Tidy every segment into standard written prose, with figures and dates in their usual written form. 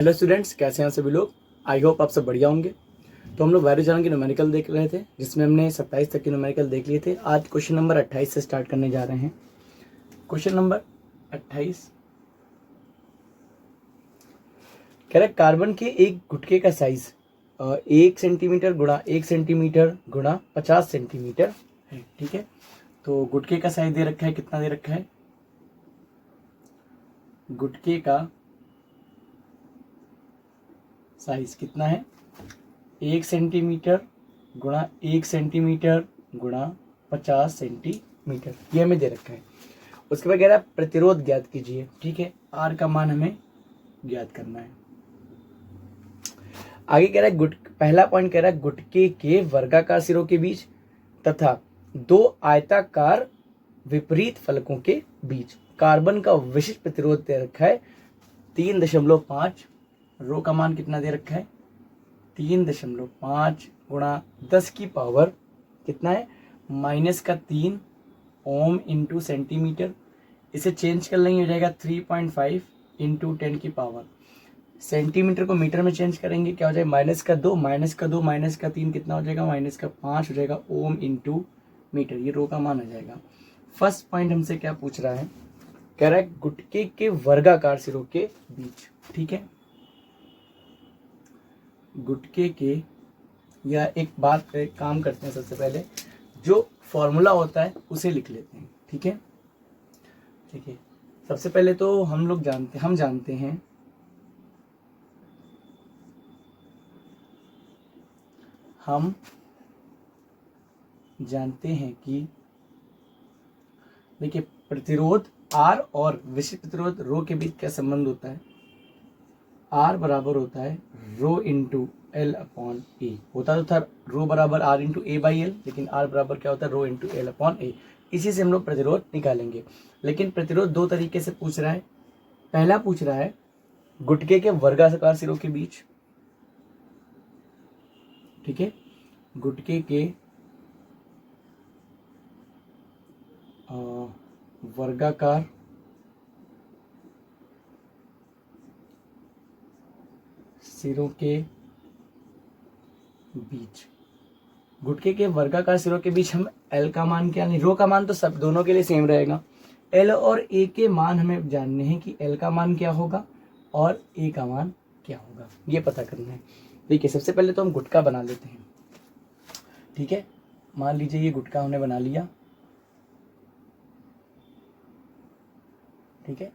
Hello students, कैसे हैं सभी लोग। आई होप आप सब बढ़िया होंगे। तो हम लोग वैल्यू चैनल की न्यूमेरिकल देख रहे थे, जिसमें हमने 27 तक की न्यूमेरिकल देख लिए थे। आज क्वेश्चन नंबर 28 से स्टार्ट करने जा रहे हैं। क्वेश्चन नंबर 28 कह रहा है कार्बन के एक गुटके का साइज 1 सेंटीमीटर गुणा 1 सेंटीमीटर गुणा 50 सेंटीमीटर है। ठीक है, तो गुटके का साइज दे रखा है, कितना दे रखा है। गुटके का साइज कितना है, 1 सेंटीमीटर गुणा 1 सेंटीमीटर गुणा 50 सेंटीमीटर, ये हमें दे रखा है। उसके बाद कह रहा है प्रतिरोध ज्ञात कीजिए। ठीक है, आर का मान हमें ज्ञात करना है। आगे कह रहा है पहला पॉइंट कह रहा है गुटके के वर्गाकार सिरों के बीच तथा दो आयताकार विपरीत फलकों के बीच कार्बन का विशिष्ट प्रतिरोध दे रखा है 3.5। रो का मान कितना दे रखा है, 3.5 गुणा 10 की पावर कितना है, -3 ओम इंटू सेंटीमीटर। इसे चेंज कर लेंगे, हो जाएगा 3.5 इंटू 10 की पावर। सेंटीमीटर को मीटर में चेंज करेंगे, क्या हो जाएगा, -2 -3 कितना हो जाएगा, -5 हो जाएगा ओम इंटू मीटर। ये रो का मान हो जाएगा। फर्स्ट पॉइंट हमसे क्या पूछ रहा है, कह रहा है गुटके के वर्गाकार सिरों के बीच। ठीक है, गुटके के, या एक काम करते हैं, सबसे पहले जो फॉर्मूला होता है उसे लिख लेते हैं। ठीक है, ठीक है। सबसे पहले तो हम जानते हैं कि देखिए प्रतिरोध आर और विशिष्ट प्रतिरोध रो के बीच क्या संबंध होता है। आर बराबर होता है rho into L upon A. होता तो था रो बराबर R into A by L, लेकिन आर बराबर क्या होता है, rho into L upon A. इसी से हम लोग प्रतिरोध निकालेंगे। लेकिन प्रतिरोध दो तरीके से पूछ रहा है। पहला पूछ रहा है गुटके के वर्गाकार सिरों के बीच। ठीक है, गुटके के वर्गाकार सिरों के बीच, गुटके के वर्गाकार सिरों के बीच हम एल का मान क्या, नहीं रो का मान तो सब दोनों के लिए सेम रहेगा। एल और ए के मान हमें जानने हैं कि एल का मान क्या होगा और ए का मान क्या होगा, ये पता करना है। देखिए सबसे पहले तो हम गुटका बना लेते हैं। ठीक है, मान लीजिए ये गुटका हमने बना लिया। ठीक है,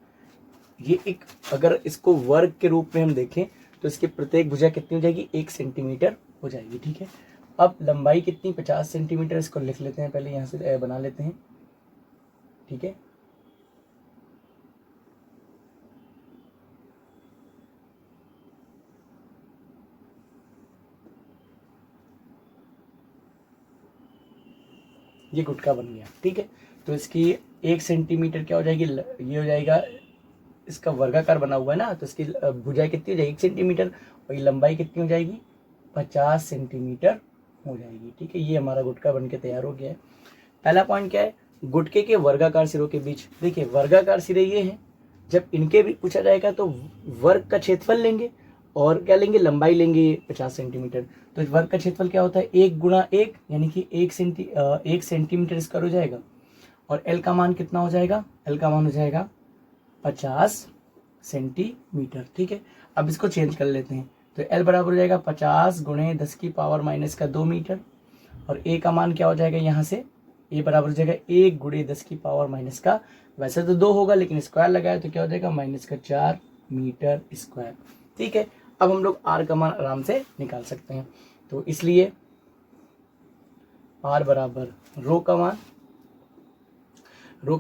ये एक, अगर इसको वर्ग के रूप में हम देखें तो इसकी प्रत्येक भुजा कितनी हो जाएगी, 1 सेंटीमीटर हो जाएगी। ठीक है, अब लंबाई कितनी, 50 सेंटीमीटर। इसको लिख लेते हैं, पहले यहाँ से बना लेते हैं। ठीक है, ये गुटका बन गया। ठीक है, तो इसकी 1 सेंटीमीटर क्या हो जाएगी, ये हो जाएगा, इसका वर्गाकार बना हुआ है ना, तो इसकी भुजाई कितनी हो जाएगी, 1 सेंटीमीटर, और ये लंबाई कितनी हो जाएगी, 50 सेंटीमीटर हो जाएगी। ठीक है, ये हमारा गुटका बन के तैयार हो गया है। पहला पॉइंट क्या है, गुटके के वर्गाकार सिरों के बीच। देखिए वर्गाकार सिरे ये हैं, जब इनके भी पूछा जाएगा तो वर्ग का क्षेत्रफल लेंगे और क्या लेंगे, लंबाई लेंगे 50 सेंटीमीटर। तो वर्ग का क्षेत्रफल क्या होता है, 1 गुणा 1, यानी कि 1 सेंटीमीटर स्क्वायर हो जाएगा। और एल का मान कितना हो जाएगा, एल का मान हो जाएगा 50 सेंटीमीटर। ठीक है, अब इसको चेंज कर लेते हैं, तो एल बराबर हो जाएगा 50 गुणे 10 की पावर -2 मीटर। और ए का मान क्या हो जाएगा, यहाँ से ए बराबर हो जाएगा 1 गुणे 10 की पावर माइनस का, वैसे तो 2 होगा लेकिन स्क्वायर लगाया तो क्या हो जाएगा, -4 मीटर स्क्वायर। ठीक है, अब हम लोग आर का मान आराम से निकाल सकते हैं। तो इसलिए आर बराबर रो का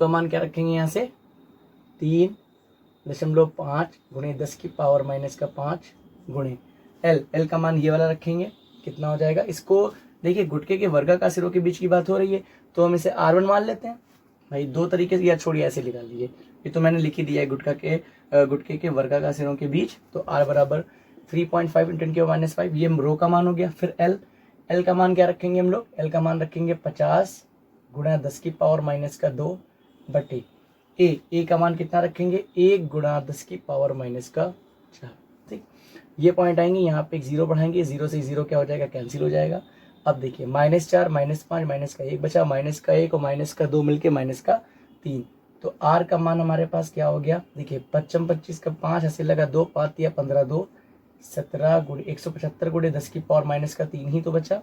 मान क्या रखेंगे, यहाँ से 3.5 गुणे 10 की पावर -5 गुणे एल का मान ये वाला रखेंगे, कितना हो जाएगा। इसको देखिए गुटके के वर्गाकार सिरों के बीच की बात हो रही है, तो हम इसे R1 मान लेते हैं भाई। दो तरीके से, या छोड़िए ऐसे निकाल लीजिए, ये तो मैंने लिख ही दिया है, गुटके के वर्गाकार सिरों के बीच। तो R बराबर 3.5 × 10⁻⁵, ये रो का मान हो गया। फिर एल का मान क्या रखेंगे हम लोग, एल का मान रखेंगे 50 गुणा 10 की पावर -2 बटे ए का मान कितना रखेंगे, 1 गुणा 10 की पावर -4। ठीक, ये पॉइंट आएंगे, यहाँ पे एक जीरो बढ़ाएंगे, जीरो से जीरो क्या हो जाएगा, कैंसिल हो जाएगा। अब देखिए -4 -5 माइनस का 1 बचा, -1 और -2 मिलके -3, तो आर का मान हमारे पास क्या हो गया, देखिए 55 25 का 5 ऐसे लगा 2 5 या 15 2 17 गुणे 175 गुणे 10 की पावर -3 ही तो बचा।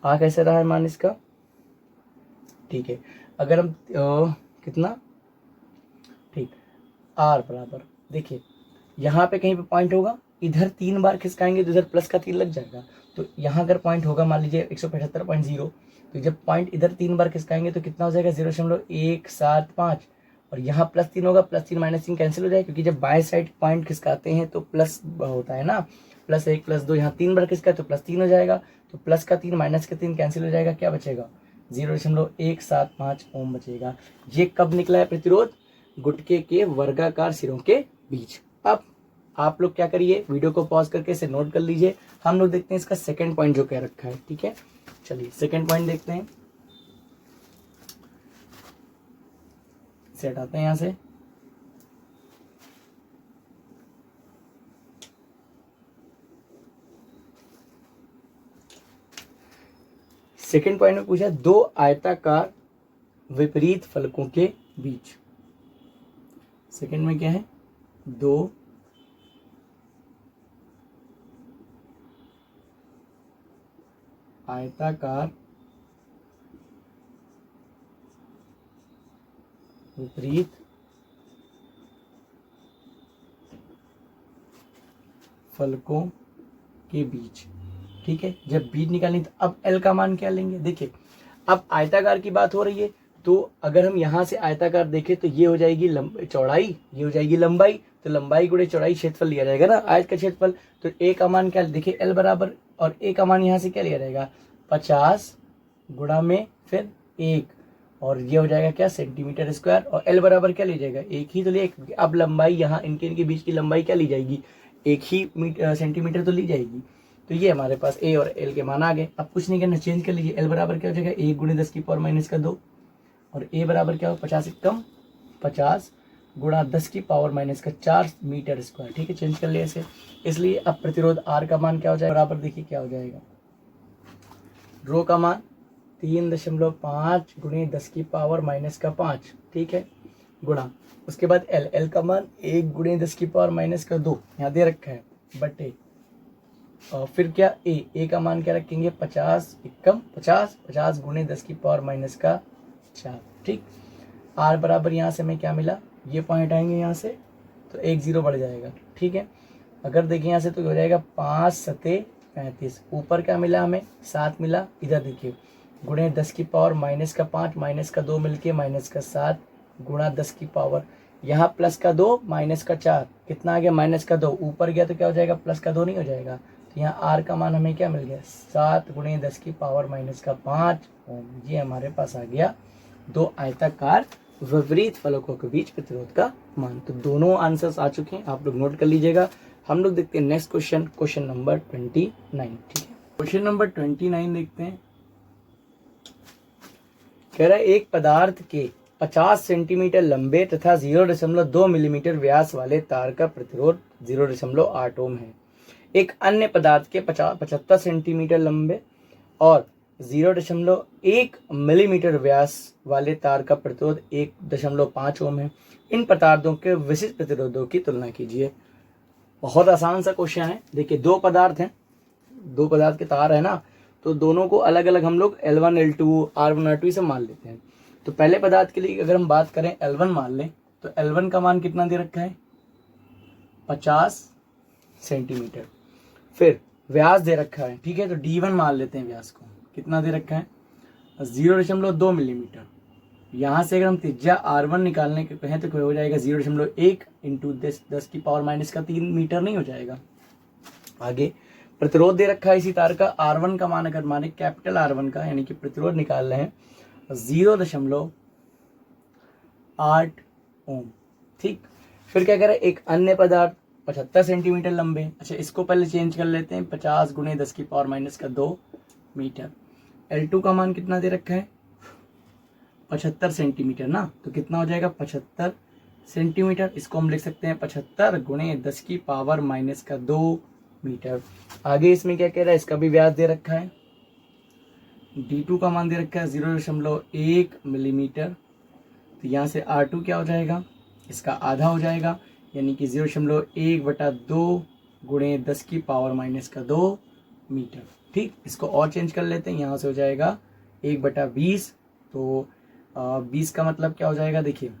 आ कैसे रहा है मान इसका, ठीक है। अगर हम कितना, ठीक, आर बराबर देखिए यहाँ पे कहीं पे पॉइंट होगा, इधर 3 बार खिसकाएंगे तो इधर प्लस का 3 लग जाएगा। तो यहाँ अगर पॉइंट होगा मान लीजिए 175.0, तो जब पॉइंट इधर 3 बार खिसकाएंगे तो कितना हो जाएगा 0.175, और यहाँ +3 होगा, +3 -3 कैंसिल हो जाएगा, क्योंकि जब बाएं साइड पॉइंट खिसकाते हैं तो प्लस होता है ना, +1 +2, यहाँ 3 बार खिसका तो +3 हो जाएगा, तो प्लस का 3 माइनस का 3 कैंसिल हो जाएगा, क्या बचेगा 0.175 ओम बचेगा। ये कब निकला है प्रतिरोध, गुटके के वर्गाकार सिरों के बीच। अब आप लोग क्या करिए, वीडियो को पॉज करके इसे नोट कर लीजिए। हम लोग देखते हैं इसका सेकंड पॉइंट जो कह रखा है, ठीक है। चलिए सेकंड पॉइंट देखते हैं, इसे हटाते हैं यहाँ से। सेकंड पॉइंट में पूछा 2 आयताकार विपरीत फलकों के बीच। सेकंड में क्या है, 2 आयताकार विपरीत फलकों के बीच, ठीक है। जब बीच निकालनी तो अब एल का मान क्या लेंगे, देखिए अब आयताकार की बात हो रही है, तो अगर हम यहाँ से आयताकार देखें तो ये हो जाएगी चौड़ाई, ये हो जाएगी लंबाई, तो लंबाई गुणे चौड़ाई क्षेत्रफल लिया जाएगा ना, आयत का क्षेत्रफल। तो ए का मान क्या, देखिए एल बराबर, और ए का मान यहाँ से क्या लिया जाएगा 50 गुणा में फिर 1, और ये हो जाएगा क्या सेंटीमीटर स्क्वायर, और एल बराबर क्या लिया जाएगा 1 ही तो लिया। अब लंबाई यहाँ इनके बीच की लंबाई क्या ली जाएगी, 1 ही सेंटीमीटर तो ली जाएगी। तो ये हमारे पास ए और एल के मान आ गए। अब कुछ नहीं करना, चेंज कर लीजिए, एल बराबर क्या हो जाएगा 1 गुणे 10 की पावर -2, और ए बराबर क्या हो 50 कम 50 गुणा 10 की पावर -4 मीटर स्क्वायर, ठीक है। चेंज कर लिया इसे, इसलिए अब प्रतिरोध आर का मान क्या हो जाएगा, बराबर देखिए क्या हो जाएगा, रो का मान 3.5 गुणे 10 की पावर -5, ठीक है, गुणा उसके बाद एल, एल का मान 1 गुणे 10 की पावर -2 यहाँ दे रखा है, बटे और फिर क्या ए का मान क्या रखेंगे 50 कम 50 गुणे 10 की पावर -4, ठीक। आर बराबर यहाँ से हमें क्या मिला, ये पॉइंट आएंगे यहाँ से तो 1 0 बढ़ जाएगा, ठीक है। अगर देखें यहाँ से तो हो जाएगा 5 7 35, ऊपर क्या मिला हमें 7 मिला, इधर देखिए गुणे 10 की पावर -5 -2 मिलके -7 गुणा 10 की पावर, यहाँ +2 -4 कितना आ गया -2, ऊपर गया तो क्या हो जाएगा +2 नहीं हो जाएगा। तो यहाँ आर का मान हमें क्या मिल गया 7 गुणे 10 की पावर -5 ओम। ये हमारे पास आ गया 2 आयताकार विपरीत फलकों के बीच प्रतिरोध का मान। तो दोनों आंसर्स आ चुके हैं, आप लोग नोट कर लीजिएगा। हम लोग देखते हैं नेक्स्ट क्वेश्चन, क्वेश्चन नंबर 29, ठीक है। क्वेश्चन नंबर 29 देखते हैं, कह रहा है एक पदार्थ के 50 सेंटीमीटर लंबे तथा 0.2 मिलीमीटर व्यास वाले तार का प्रतिरोध 0.8 ओम है। एक अन्य पदार्थ के 75 सेंटीमीटर लंबे और 0.1 मिलीमीटर व्यास वाले तार का प्रतिरोध 1.5 ओम है। इन पदार्थों के विशिष्ट प्रतिरोधों की तुलना कीजिए। बहुत आसान सा क्वेश्चन है। देखिए दो पदार्थ हैं, दो पदार्थ के तार है ना, तो दोनों को अलग अलग हम लोग L1 L2 R1 R2 से मान लेते हैं। तो पहले पदार्थ के लिए अगर हम बात करें L1 मान लें, तो L1 का मान कितना दे रखा है 50 सेंटीमीटर। फिर व्यास दे रखा है, ठीक है, तो D1 मान लेते हैं। व्यास को कितना दे रखा है 0.2 मिलीमीटर। यहाँ से अगर हम त्रिज्या R1 निकालने के कहें तो हो जाएगा 0.1 इंटू 10 की पावर -3 मीटर नहीं हो जाएगा। आगे प्रतिरोध दे रखा है इसी तार का, R1 का मान अगर माने कैपिटल R1 का, यानी कि प्रतिरोध निकाल रहे हैं 0.8 ओम, ठीक। फिर क्या करें, एक अन्य पदार्थ 75 सेंटीमीटर लंबे, अच्छा इसको पहले चेंज कर लेते हैं, 50 गुणे 10 की पावर -2 मीटर। L2 का मान कितना दे रखा है 75 सेंटीमीटर ना, तो कितना हो जाएगा 75 सेंटीमीटर। इसको हम लिख सकते हैं 75 गुणे 10 की पावर माइनस का 2 मीटर। आगे इसमें क्या कह रहा है, इसका भी व्यास दे रखा है, D2 का मान दे रखा है 0.1 मिलीमीटर। तो यहाँ से R2 क्या हो जाएगा, इसका आधा हो जाएगा, यानी कि 0.1/2 गुणे 10 की पावर माइनस का 2 मीटर। ठीक, इसको और चेंज कर लेते हैं, यहाँ से हो जाएगा 1/20। तो 20 का मतलब क्या हो जाएगा, देखिए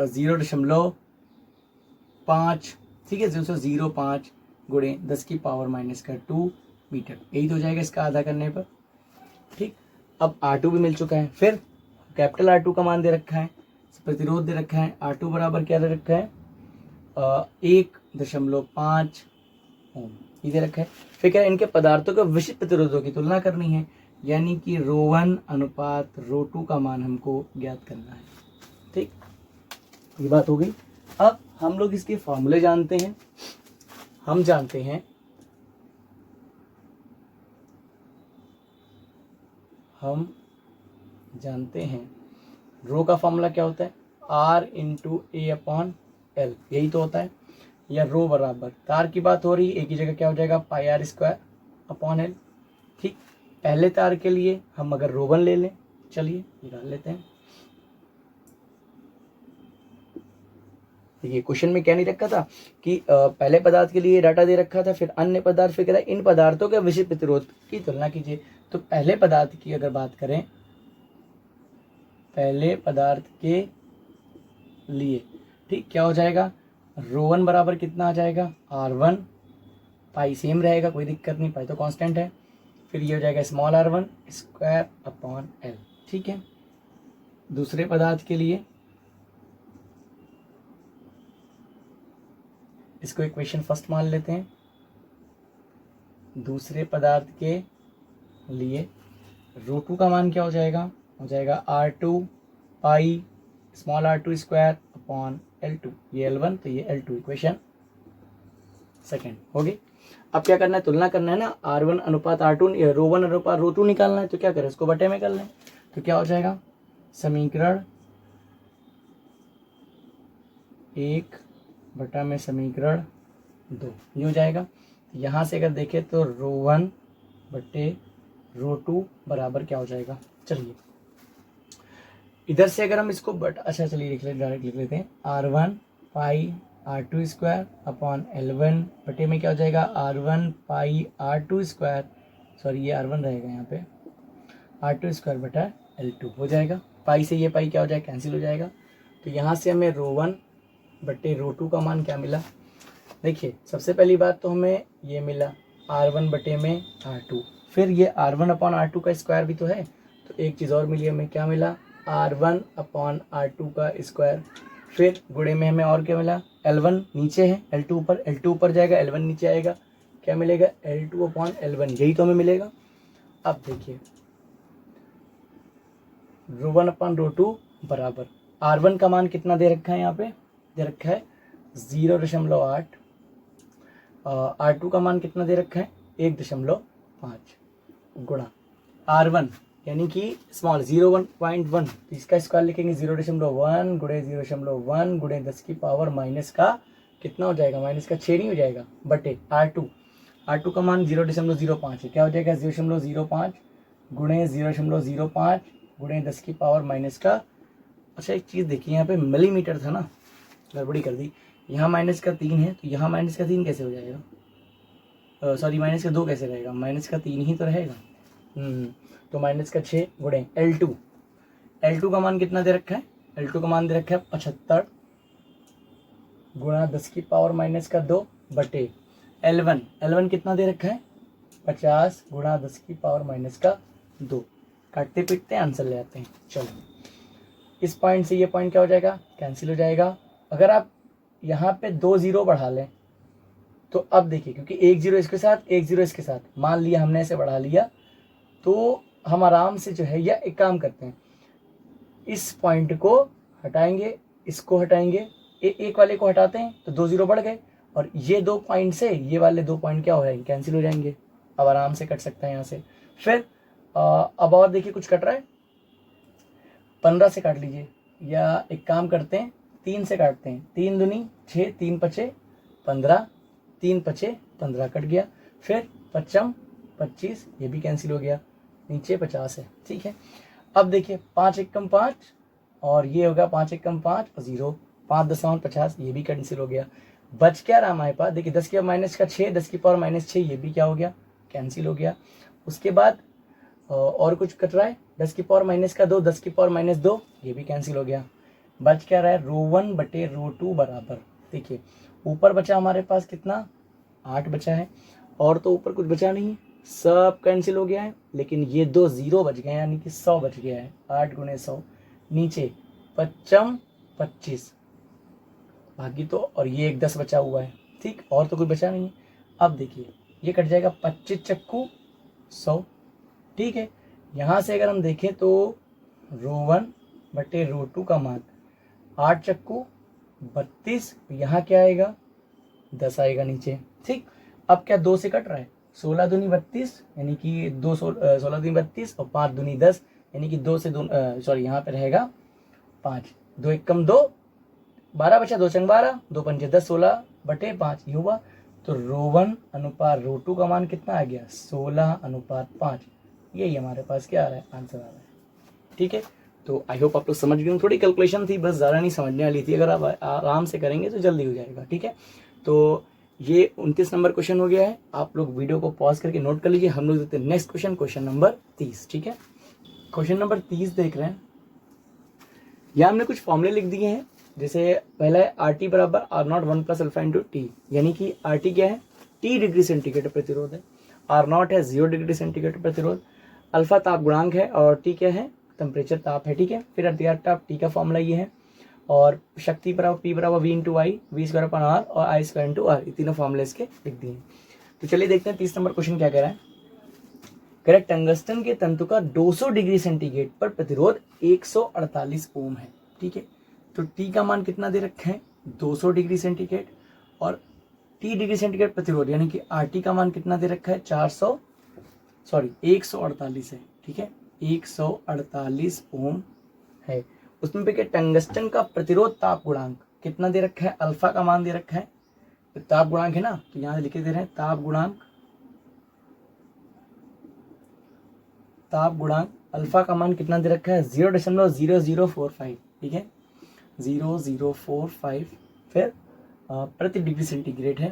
0.5, ठीक है, 0.05 गुणे 10 की पावर माइनस का 2 मीटर, यही तो हो जाएगा इसका आधा करने पर। ठीक, अब R2 भी मिल चुका है। फिर कैपिटल R2 का मान दे रखा है, प्रतिरोध दे रखा है, R2 बराबर क्या दे रखा है 1.5 ओम, ये दे रखा है। फिर क्या, इनके पदार्थों के विशिष्ट प्रतिरोधों की तुलना करनी है, यानी कि ρ1 अनुपात ρ2 का मान हमको ज्ञात करना है। ठीक, ये बात हो गई। अब हम लोग इसके फॉर्मूले जानते हैं। हम जानते हैं रो का फॉर्मूला क्या होता है, R/A/L, यही तो होता है। या रो बराबर, तार की बात हो रही है, एक ही जगह क्या हो जाएगा πr²/L। ठीक, पहले तार के लिए हम अगर ρ1 ले लें, चलिए निकाल लेते हैं। देखिए क्वेश्चन में क्या नहीं रखा था कि पहले पदार्थ के लिए डाटा दे रखा था, फिर अन्य पदार्थ, फिर कह रहा है इन पदार्थों के विशिष्ट प्रतिरोध की तुलना कीजिए। तो पहले पदार्थ की अगर बात करें, पहले पदार्थ के लिए, ठीक, क्या हो जाएगा, ρ1 बराबर कितना आ जाएगा R1, पाई सेम रहेगा, कोई दिक्कत नहीं, पाई तो कांस्टेंट है। फिर ये हो जाएगा r1² ठीक है। दूसरे पदार्थ के लिए इसको इक्वेशन फर्स्ट मान लेते हैं। दूसरे पदार्थ के लिए ρ2 का मान क्या हो जाएगा R2 पाई r2²/L2, ये L1 तो ये L2, इक्वेशन सेकेंड हो गई। अब क्या करना है, तुलना करना है ना, R1 अनुपात R2, ρ1 अनुपात ρ2 निकालना है। तो क्या करें, इसको बटे में कर लें। तो क्या हो जाएगा, समीकरण 1 बटा में समीकरण 2, ये हो जाएगा। यहाँ से अगर देखें तो ρ1 बटे ρ2 बराबर क्या हो जाएगा, चलिए इधर से अगर हम इसको अच्छा चलिए लिख लेते, डायरेक्ट लिख लेते हैं। R1 पाई r2²/L1 बटे में क्या हो जाएगा, R1 पाई r2², सॉरी ये R1 रहेगा यहाँ पे, r2² बटा L2 हो जाएगा। पाई से ये पाई क्या हो जाएगा, कैंसिल हो जाएगा। तो यहाँ से हमें ρ1 बटे ρ2 का मान क्या मिला, देखिए सबसे पहली बात तो हमें ये मिला R1 बटे में R2, फिर ये R1/R2 का स्क्वायर भी तो है, तो एक चीज़ और मिली हमें, क्या मिला, R1/R2 का स्क्वायर। फिर गुणे में हमें और क्या मिला, L1 नीचे है, L2 ऊपर, L2 ऊपर जाएगा, L1 नीचे आएगा, क्या मिलेगा, L2/L1, यही तो हमें मिलेगा। अब देखिए ρ1/ρ2 बराबर R1 का मान कितना दे रखा है, यहाँ पे दे रखा है 0.8, R2 का मान कितना दे रखा है 1.5 गुणा R1 यानी कि स्मॉल 0.1, तो इसका स्क्वायर लिखेंगे 0.1 गुणे 0.1 गुणे 10 की पावर माइनस का कितना हो जाएगा, माइनस का 6 नहीं हो जाएगा, बटे R2 का मान 0.05 है, क्या हो जाएगा 0.05 गुणे 0.05 गुणे 10 की पावर माइनस का। अच्छा एक चीज़ देखिए, यहाँ पे मिलीमीटर था ना, गड़बड़ी कर दी, यहाँ माइनस का 3 है, तो यहाँ माइनस का 3 कैसे हो जाएगा, सॉरी माइनस का 2 कैसे रहेगा, माइनस का 3 ही तो रहेगा। तो माइनस का 6 गुणे L2 का मान कितना दे रखा है, L2 का मान दे रखा है 75 गुणा 10 की पावर माइनस का 2 बटे L1 कितना दे रखा है 50 गुणा 10 की पावर माइनस का 2। काटते पीटते आंसर ले आते हैं। चलो इस पॉइंट से ये पॉइंट क्या हो जाएगा, कैंसिल हो जाएगा। अगर आप यहाँ पे 2 0 बढ़ा लें तो अब देखिए, क्योंकि 1 0 इसके साथ 1 0 इसके साथ, मान लिया हमने ऐसे बढ़ा लिया, तो हम आराम से जो है, या एक काम करते हैं, इस पॉइंट को हटाएंगे, इसको हटाएंगे, एक वाले को हटाते हैं तो 2 0 बढ़ गए, और ये 2 पॉइंट से ये वाले 2 पॉइंट क्या हो जाएंगे, कैंसिल हो जाएंगे। अब आराम से कट सकता है यहाँ से। फिर अब और देखिए कुछ कट रहा है, 15 से काट लीजिए, या एक काम करते हैं, 3 से काटते हैं, 3 दूनी 6, 3 पचे 15, 3 पचे 15 कट गया, फिर 55 25, ये भी कैंसिल हो गया, नीचे 50 है। ठीक है, अब देखिए 5 एकम 5 और ये होगा 5 एकम 5 और 0, 5.50, ये भी कैंसिल हो गया। बच क्या रहा हमारे पास, देखिए 10 की पावर माइनस का 6, 10 की पावर माइनस 6, ये भी क्या हो गया, कैंसिल हो गया। उसके बाद और कुछ कट रहा है, 10 की पावर माइनस का 2, 10 की पावर माइनस 2, ये भी कैंसिल हो गया। बच क्या रहा है, रो 1 बटे रो 2 बराबर, देखिए ऊपर बचा हमारे पास कितना, 8 बचा है, और तो ऊपर कुछ बचा नहीं, सब कैंसिल हो गया है, लेकिन ये 2 0 बच गए, यानी कि 100 बच गया है। 8 गुणे 100, नीचे 55 25 बाकी तो, और ये एक 10 बचा हुआ है। ठीक, और तो कुछ बचा नहीं है। अब देखिए ये कट जाएगा, 25 चक्कू 100। ठीक है, यहाँ से अगर हम देखें तो रो 1 बटे रो 2 का मान 8 चक्कू 32, यहाँ क्या आएगा, 10 आएगा नीचे। ठीक, अब क्या 2 से कट रहा है, 16 दूनी 32, यानी कि 16 दूनी 32 और 5 दूनी 10, यानी कि 2 से 2, सॉरी यहाँ पे रहेगा 5, 2 एकम 2, 12 बचा, 2 चंग 12, 2 पंजे 10, 16 बटे 5 ये हुआ। तो रो 1 अनुपात रो 2 का मान कितना आ गया, 16:5। यही हमारे पास क्या आ रहा है, आंसर आ रहा है। ठीक है, तो आई होप आप लोग समझ गए। थोड़ी कैलकुलेशन थी, बस ज़्यादा नहीं समझने वाली थी, अगर आप आराम से करेंगे तो जल्दी हो जाएगा। ठीक है, तो ये 29 नंबर क्वेश्चन हो गया है। आप लोग वीडियो को पॉज करके नोट कर लीजिए। हम लोग देखते हैं नेक्स्ट क्वेश्चन, क्वेश्चन नंबर 30। ठीक है, क्वेश्चन नंबर 30 देख रहे हैं। यहाँ हमने कुछ फॉर्मूले लिख दिए हैं। जैसे पहला है आर टी बराबर R naught 1 plus alpha into T, यानी कि आर टी क्या है, टी डिग्री सेंटीग्रेड प्रतिरोध है, आर नॉट है 0 डिग्री सेंटीग्रेड प्रतिरोध, अल्फा ताप गुणांक है और टी क्या है, टेम्परेचर ताप है। ठीक है, फिर अर्धयात ताप टी का फॉर्मूला ये है, और शक्ति बराबर पी बराबर V into I, V square upon R और आई स्क्वायर इंटू आर, ये तीनों फॉर्मूले इसके लिख दिए। तो चलिए देखते हैं 30 नंबर क्वेश्चन क्या कह रहा है। करेक्ट, टंगस्टन के तंतु का 200 डिग्री सेंटीग्रेड पर प्रतिरोध 148 ओम है। ठीक है, तो टी का मान कितना दे रखा है, 200 डिग्री सेंटीग्रेड, और टी डिग्री सेंटीग्रेड प्रतिरोध यानी कि आर टी का मान कितना दे रखा है, 148 है। ठीक है, 148 ओम है। उसमें पे टंगस्टन का प्रतिरोध ताप गुणांक कितना दे रखा है, अल्फा का मान दे रखा है, तो ताप गुणांक है ना, तो यहां लिखे दे रहे हैं ताप गुणांक अल्फा का मान कितना दे रखा है, 0.0045। ठीक है, 0045 फिर प्रति डिग्री सेंटीग्रेड है।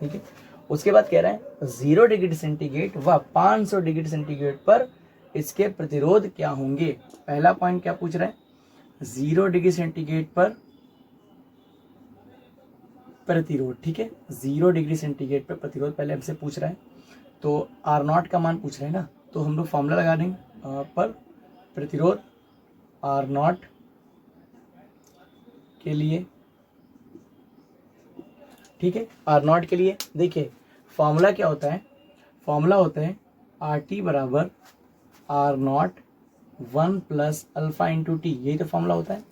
ठीक है, उसके बाद कह रहा है 0 डिग्री सेंटीग्रेड व 500 डिग्री सेंटीग्रेड पर इसके प्रतिरोध क्या होंगे। पहला पॉइंट क्या पूछ रहा है, 0 डिग्री सेंटीग्रेड पर प्रतिरोध। ठीक है, 0 डिग्री सेंटीग्रेड पर प्रतिरोध पहले हमसे पूछ रहा है, तो आर नॉट का मान पूछ रहे हैं ना, तो हम लोग फॉर्मूला लगा देंगे पर प्रतिरोध आर नॉट के लिए। ठीक है, आर नॉट के लिए देखिए फॉर्मूला क्या होता है, फॉर्मूला होता है आर टी बराबर R naught 1 plus alpha into T, यही तो फॉर्मूला होता है।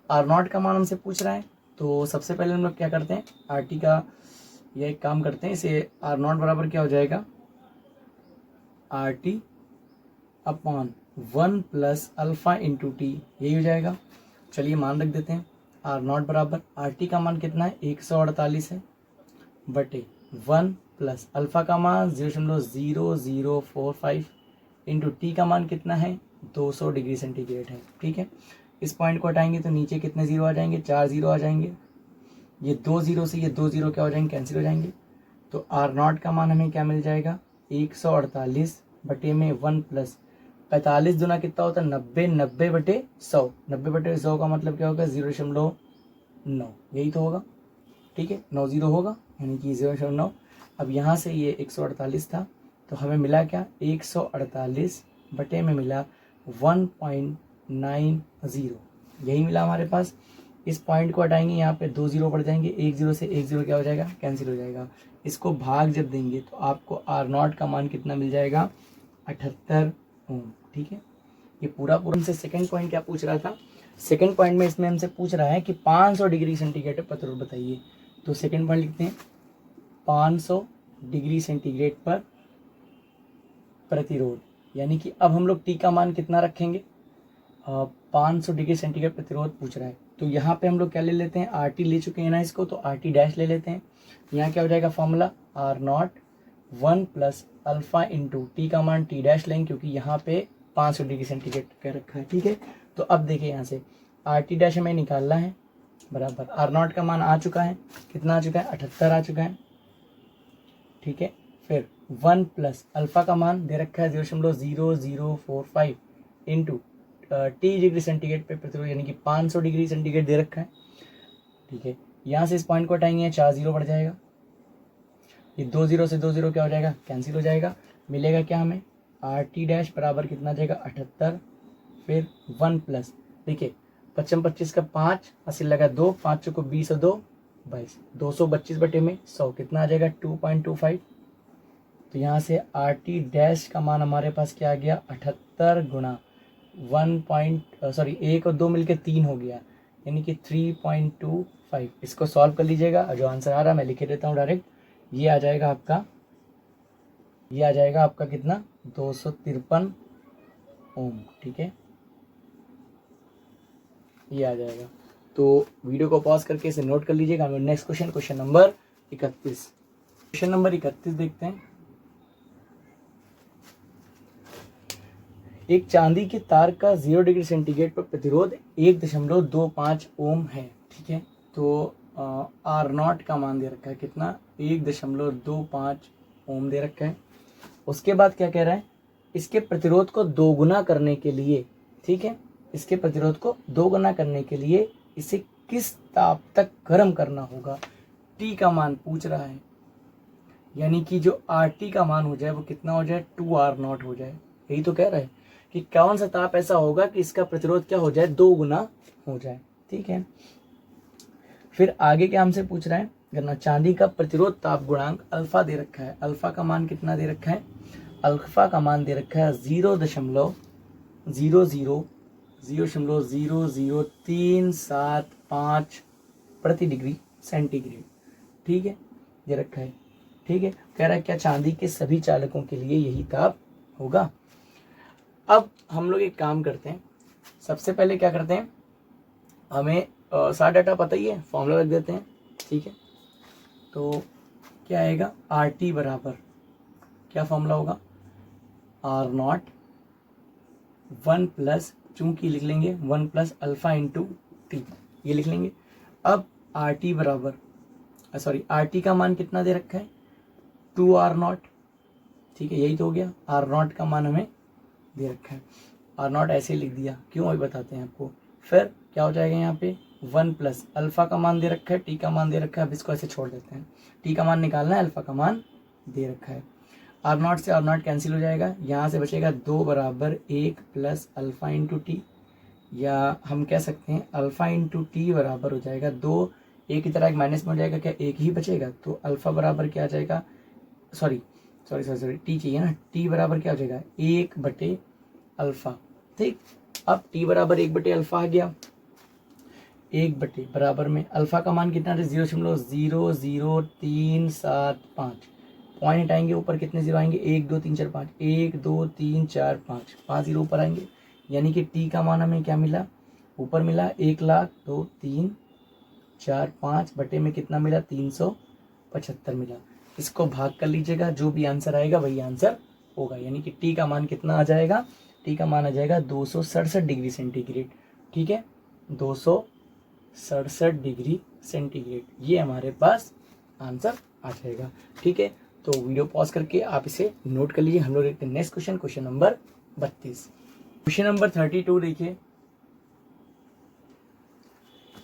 आर नॉट का मान हमसे पूछ रहा है, तो सबसे पहले हम लोग क्या करते हैं, आर टी का ये एक काम करते हैं, इसे आर नॉट बराबर क्या हो जाएगा, R T upon 1 plus alpha into T, यही हो जाएगा। चलिए मान रख देते हैं, आर नॉट बराबर आर टी का मान कितना है, 148 है, बटे 1 प्लस अल्फा का मान 0.0045 इंटू टी का मान कितना है, 200 डिग्री सेंटीग्रेड है। ठीक है, इस पॉइंट को हटाएंगे तो नीचे कितने जीरो आ जाएंगे, 4 जीरो आ जाएंगे, ये 2 जीरो से ये 2 जीरो क्या हो जाएंगे, कैंसिल हो जाएंगे। तो आर नॉट का मान हमें क्या मिल जाएगा, 148 बटे में 1 प्लस 45 दुना कितना होता है, 90, 90 बटे 100, 90 बटे 100 का मतलब क्या होगा, 0.9, यही तो होगा। ठीक है, 9 जीरो होगा, यानी कि 0.9। अब यहाँ से ये 148 था, तो हमें मिला क्या, 148 बटे में मिला 1.90, यही मिला हमारे पास। इस पॉइंट को हटाएंगे, यहाँ पे 2 जीरो पड़ जाएंगे, 1 जीरो से 1 जीरो क्या हो जाएगा, कैंसिल हो जाएगा। इसको भाग जब देंगे तो आपको आर नॉट का मान कितना मिल जाएगा, 78 ओम। ठीक है, ये पूरा से सेकंड पॉइंट क्या पूछ रहा था, सेकंड पॉइंट में इसमें हमसे पूछ रहा है कि 500 डिग्री सेंटीग्रेड पर प्रतिरोध बताइए। तो सेकंड पॉइंट लिखते हैं, 500 डिग्री सेंटीग्रेड पर प्रतिरोध, यानी कि अब हम लोग टी का मान कितना रखेंगे, 500 डिग्री सेंटीग्रेड प्रतिरोध पूछ रहा है। तो यहाँ पे हम लोग क्या ले लेते हैं, आर टी ले चुके हैं ना इसको, तो आर टी डैश ले लेते हैं। यहाँ क्या हो जाएगा formula, R naught 1 plus alpha into T का मान टी डैश लेंगे, क्योंकि यहाँ पे 500 डिग्री सेंटीग्रेड कह रखा है। ठीक है, तो अब देखिए यहाँ से आर टी डैश हमें निकालना है, बराबर आर नॉट का मान आ चुका है, कितना आ चुका है, 78 आ चुका है। ठीक है, फिर 1 प्लस अल्फा का मान दे रखा है 0.0045 इंटू टी डिग्री सेंटीग्रेड पे प्रतिरोध, यानी कि 500 डिग्री सेंटीग्रेड दे रखा है। ठीक है, यहाँ से इस पॉइंट को हटाएंगे, 4 0 बढ़ जाएगा, ये 2 0 से 2 0 क्या हो जाएगा, कैंसिल हो जाएगा। मिलेगा क्या हमें, आर टी डैश बराबर कितना जाएगा 78, फिर 1 प्लस, देखिए 55 25 का 5, 80 लगा 2, 5 को 20 और 2 22, 225 बटे में 100 कितना आ जाएगा 2.25। तो यहाँ से आर टी डैश का मान हमारे पास क्या आ गया, 78 गुणा 1 और 2 मिलके 3 हो गया, यानी कि 3.25। इसको सॉल्व कर लीजिएगा, जो आंसर आ रहा है मैं लिखे देता हूँ डायरेक्ट, ये आ जाएगा आपका कितना, 253 ओम। ठीक है, ये आ जाएगा। तो वीडियो को पॉज करके इसे नोट कर लीजिएगा। Next question number 31। Question number 31 देखते हैं। एक चांदी के तार का 0 डिग्री सेंटीग्रेड पर प्रतिरोध 1.25 ओम है। ठीक है, तो आर नॉट का मान दे रखा है कितना, 1.25 ओम दे रखा है। उसके बाद क्या कह रहा है, इसके प्रतिरोध को दोगुना करने के लिए, ठीक है, इसके प्रतिरोध को दोगुना करने के लिए इसे किस ताप तक गर्म करना होगा, टी का मान पूछ रहा है। यानी कि जो आर टी का मान हो जाए वो कितना हो जाए, 2R0 हो जाए। यही तो कह रहा है कि कौन सा ताप ऐसा होगा कि इसका प्रतिरोध क्या हो जाए, 2 गुना हो जाए। ठीक है, फिर आगे क्या हमसे पूछ रहा है, करना चांदी का प्रतिरोध ताप गुणांक अल्फा दे रखा है। अल्फा का मान कितना दे रखा है, अल्फा का मान दे रखा है 0.00375 प्रति डिग्री सेंटीग्रेड। ठीक है, दे रखा है। ठीक है, कह रहा है क्या चांदी के सभी चालकों के लिए यही ताप होगा। अब हम लोग एक काम करते हैं, सबसे पहले क्या करते हैं, हमें सारा डाटा पता ही है, फॉर्मूला रख देते हैं। ठीक है, तो क्या आएगा, आर टी बराबर क्या फॉर्मूला होगा, आर नॉट 1 प्लस, चूंकि लिख लेंगे 1 प्लस अल्फा इंटू टी, ये लिख लेंगे। अब आर टी बराबर आर टी का मान कितना दे रखा है, 2R0। ठीक है, यही तो हो गया, R0 का मान हमें दे रखा है, R0 ऐसे लिख दिया, क्यों अभी बताते हैं आपको। फिर क्या हो जाएगा, यहाँ पे 1 प्लस अल्फा का मान दे रखा है, टी का मान दे रखा है, अब इसको ऐसे छोड़ देते हैं, टी का मान निकालना है, अल्फा का मान दे रखा है। R0 से R0 कैंसिल हो जाएगा, यहाँ से बचेगा 2 बराबर 1 प्लस अल्फा इंटू टी, या हम कह सकते हैं अल्फा इंटू टी बराबर हो जाएगा 2, एक की तरह एक माइनस में हो जाएगा, क्या एक ही बचेगा, तो अल्फा बराबर क्या आ जाएगा, सॉरी टी चाहिए ना, टी बराबर क्या हो जाएगा 1 बटे अल्फा। ठीक, अब टी बराबर 1 बटे अल्फा आ गया, 1 बटे बराबर में अल्फा का मान कितना है, 0.00375, पॉइंट हटाएंगे, ऊपर कितने जीरो आएंगे, 1 2 3 4 5, 1 2 3 4 5, 5 जीरो ऊपर आएंगे, यानी कि टी का मान हमें क्या मिला, ऊपर मिला 1,00,000, 2 3 4 5 बटे में कितना मिला, 375 मिला। इसको भाग कर लीजिएगा, जो भी आंसर आएगा वही आंसर होगा, यानी कि टी का मान कितना आ जाएगा, टी का मान आ जाएगा 267 डिग्री सेंटीग्रेड। ठीक है, 267 डिग्री सेंटीग्रेड, ये हमारे पास आंसर आ जाएगा। ठीक है, तो वीडियो पॉज करके आप इसे नोट कर लीजिए। हम लोग देखते हैं next question number 32। Question number 32 देखिए,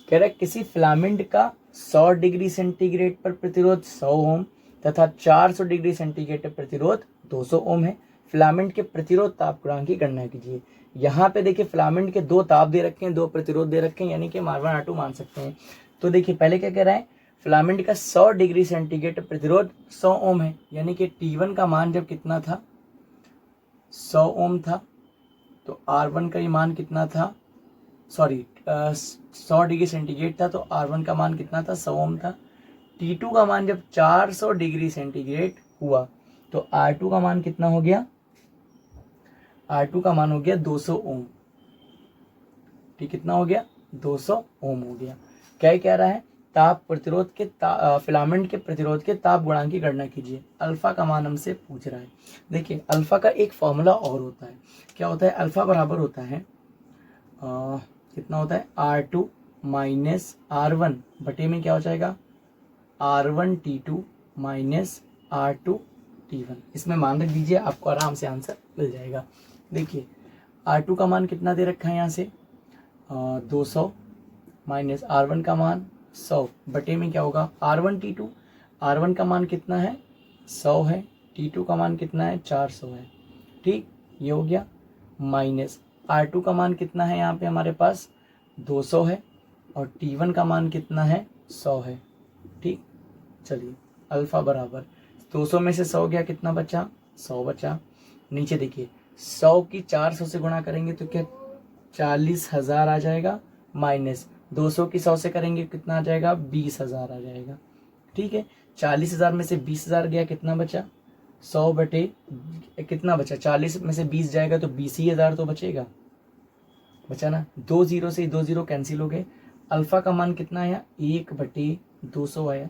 कह रहा है किसी फिलामेंट का 100 डिग्री सेंटीग्रेड पर प्रतिरोध 100 ओम तथा 400 डिग्री सेंटीग्रेड पर प्रतिरोध 200 ओम है। फिलामेंट के प्रतिरोध ताप गुणांक की गणना कीजिए। यहाँ पे देखिए फिलामेंट के 2 ताप दे रखे हैं, 2 प्रतिरोध दे रखे हैं, यानी कि R1 R2 मान सकते हैं। तो देखिए पहले क्या कह रहा है, फिलामेंट का 100 डिग्री सेंटीग्रेड प्रतिरोध 100 ओम है, यानी कि T1 का मान जब कितना था, 100 ओम था, तो R1 का मान कितना था, 100 डिग्री सेंटीग्रेड था, तो R1 का मान कितना था, 100 ओम था। T2 का मान जब 400 डिग्री सेंटीग्रेड हुआ तो R2 का मान कितना हो गया, R2 का मान हो गया 200 ओम। टी कितना हो गया, 200 ओम हो गया। क्या कह रहा है, ताप प्रतिरोध के फिलामेंट के प्रतिरोध के ताप गुणांक की गणना कीजिए। अल्फा का मान हमसे पूछ रहा है। देखिए अल्फा का एक फॉर्मूला और होता है, क्या होता है, अल्फा बराबर होता है कितना होता है, R2 माइनस R1 बटे में क्या हो जाएगा, R1T2 माइनस R2T1। इसमें मान रख दीजिए, आपको आराम से आंसर मिल जाएगा। देखिए R2 का मान कितना दे रखा है यहाँ से 200 माइनस R1 का मान 100 बटे में क्या होगा, R1T2, R1 का मान कितना है 100 है, T2 का मान कितना है 400 है। ठीक, ये हो गया, माइनस R2 का मान कितना है यहाँ पे हमारे पास 200 है, और T1 का मान कितना है 100 है। ठीक, चलिए अल्फा बराबर 200 में से 100 गया, कितना बचा, 100 बचा। नीचे देखिए 100 की 400 से गुणा करेंगे तो क्या 40,000 आ जाएगा, माइनस 200 की 100 से करेंगे कितना आ जाएगा, 20,000 आ जाएगा। ठीक है, 40,000 में से 20,000 गया, कितना बचा, 100 बटे कितना बचा, 40 में से 20 जाएगा तो 20,000 तो बचेगा, बचा ना। 2 जीरो से 2 जीरो कैंसिल हो गए। अल्फा का मान कितना आया, 1/200 आया,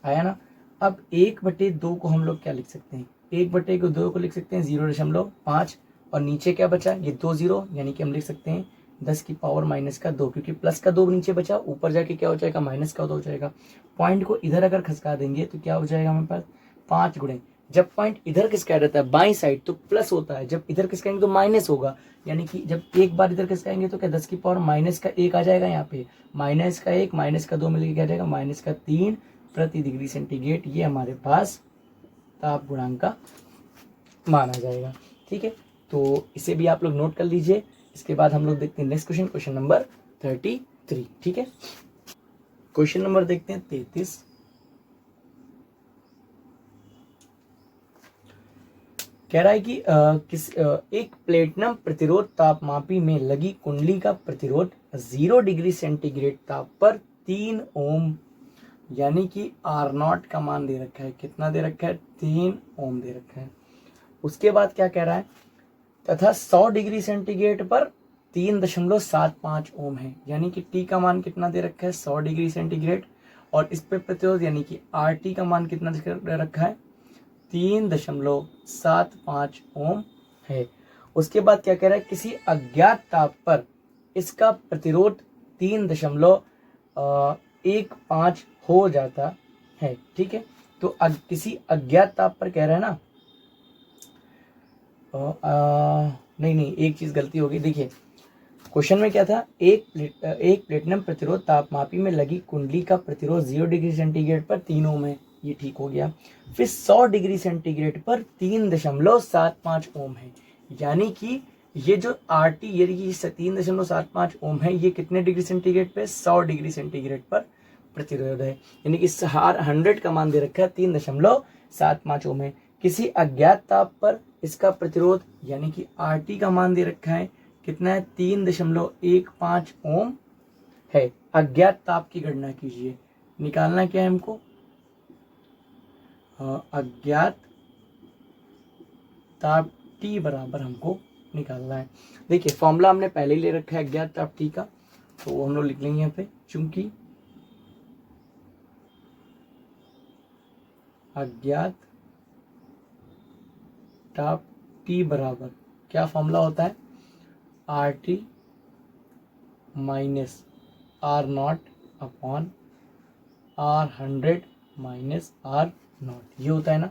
आया ना। अब 1/2 को हम लोग क्या लिख सकते हैं, 1/2 को लिख सकते हैं 0.5, और नीचे क्या बचा, ये 2 जीरो, यानी कि हम लिख सकते हैं 10 की पावर माइनस का 2, क्योंकि प्लस का 2 नीचे बचा, ऊपर जाके क्या हो जाएगा, माइनस का 2 हो जाएगा। पॉइंट को इधर अगर खसका देंगे तो क्या हो जाएगा हमारे पास 5 गुणे, जब पॉइंट इधर खिसकाया रहता है बाई साइड तो प्लस होता है, जब इधर खिसकाएंगे तो माइनस होगा, यानी कि जब एक बार इधर खिसकाएंगे तो क्या 10 की पावर माइनस का 1 आ जाएगा, यहाँ पे माइनस का 1 माइनस का 2 मिलकर क्या आ जाएगा, माइनस का 3 प्रति डिग्री सेंटीग्रेड। ये हमारे पास ताप गुणांक का मान आ जाएगा। ठीक है, तो इसे भी आप लोग नोट कर लीजिए। इसके बाद हम लोग देखते हैं नेक्स्ट क्वेश्चन, क्वेश्चन नंबर 33। ठीक है, क्वेश्चन नंबर देखते हैं 33। कह रहा है कि एक प्लेटिनम प्रतिरोध तापमापी में लगी कुंडली का प्रतिरोध 0 डिग्री सेंटीग्रेड ताप पर 3 ओम, यानी कि R0 का मान दे रखा है, कितना दे रखा है, 3 ओम दे रखा है। उसके बाद क्या कह रहा है, तथा 100 डिग्री सेंटीग्रेड पर 3.75 ओम है, यानी कि T का मान कितना दे रखा है 100 डिग्री सेंटीग्रेड, और इस पे प्रतिरोध यानी कि RT का मान कितना दे रखा है 3.75 ओम है। उसके बाद क्या कह रहा है, किसी अज्ञात ताप पर इसका प्रतिरोध 3.15 हो जाता है। ठीक है, तो किसी अज्ञात ताप पर कह रहा है ना, नहीं एक चीज गलती हो गई। देखिए क्वेश्चन में क्या था, एक प्लेटिनम प्रतिरोध तापमापी में लगी कुंडली का प्रतिरोध 0 डिग्री सेंटीग्रेड पर 3 ओम है, ये ठीक हो गया। फिर 100 डिग्री सेंटीग्रेड पर 3.75 ओम है, यानी कि ये जो RT ये 3.75 ओम है, ये कितने डिग्री सेंटीग्रेड पे, 100 डिग्री सेंटीग्रेड पर प्रतिरोध है, यानी कि 100 का मान दे रखा है 3.75 ओम है। किसी अज्ञात ताप पर इसका प्रतिरोध यानी कि RT का मान दे रखा है कितना है, 3.15 ओम है। अज्ञात ताप की गणना कीजिए। निकालना क्या है हमको, अज्ञात ताप T बराबर हमको निकालना है। देखिए फॉर्मूला हमने पहले ही ले रखा है अज्ञात ताप T का, तो वो हम लोग लिख लेंगे यहाँ पे, चूंकि अज्ञात ताप T बराबर क्या फॉर्मूला होता है, RT minus R0 upon R100 minus R0, ये होता है ना।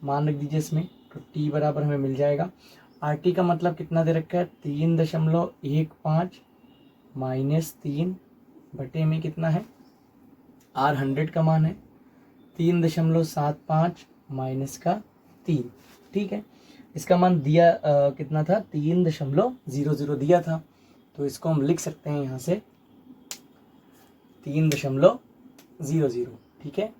मान रख दीजिए इसमें, तो T बराबर हमें मिल जाएगा, RT का मतलब कितना दे रखा है 3.15 माइनस 3 बटे में कितना है, R100 का मान है 3.75 माइनस का 3। ठीक है, इसका मान दिया कितना था 3.00 दिया था, तो इसको हम लिख सकते हैं यहाँ से 3.00। ठीक है,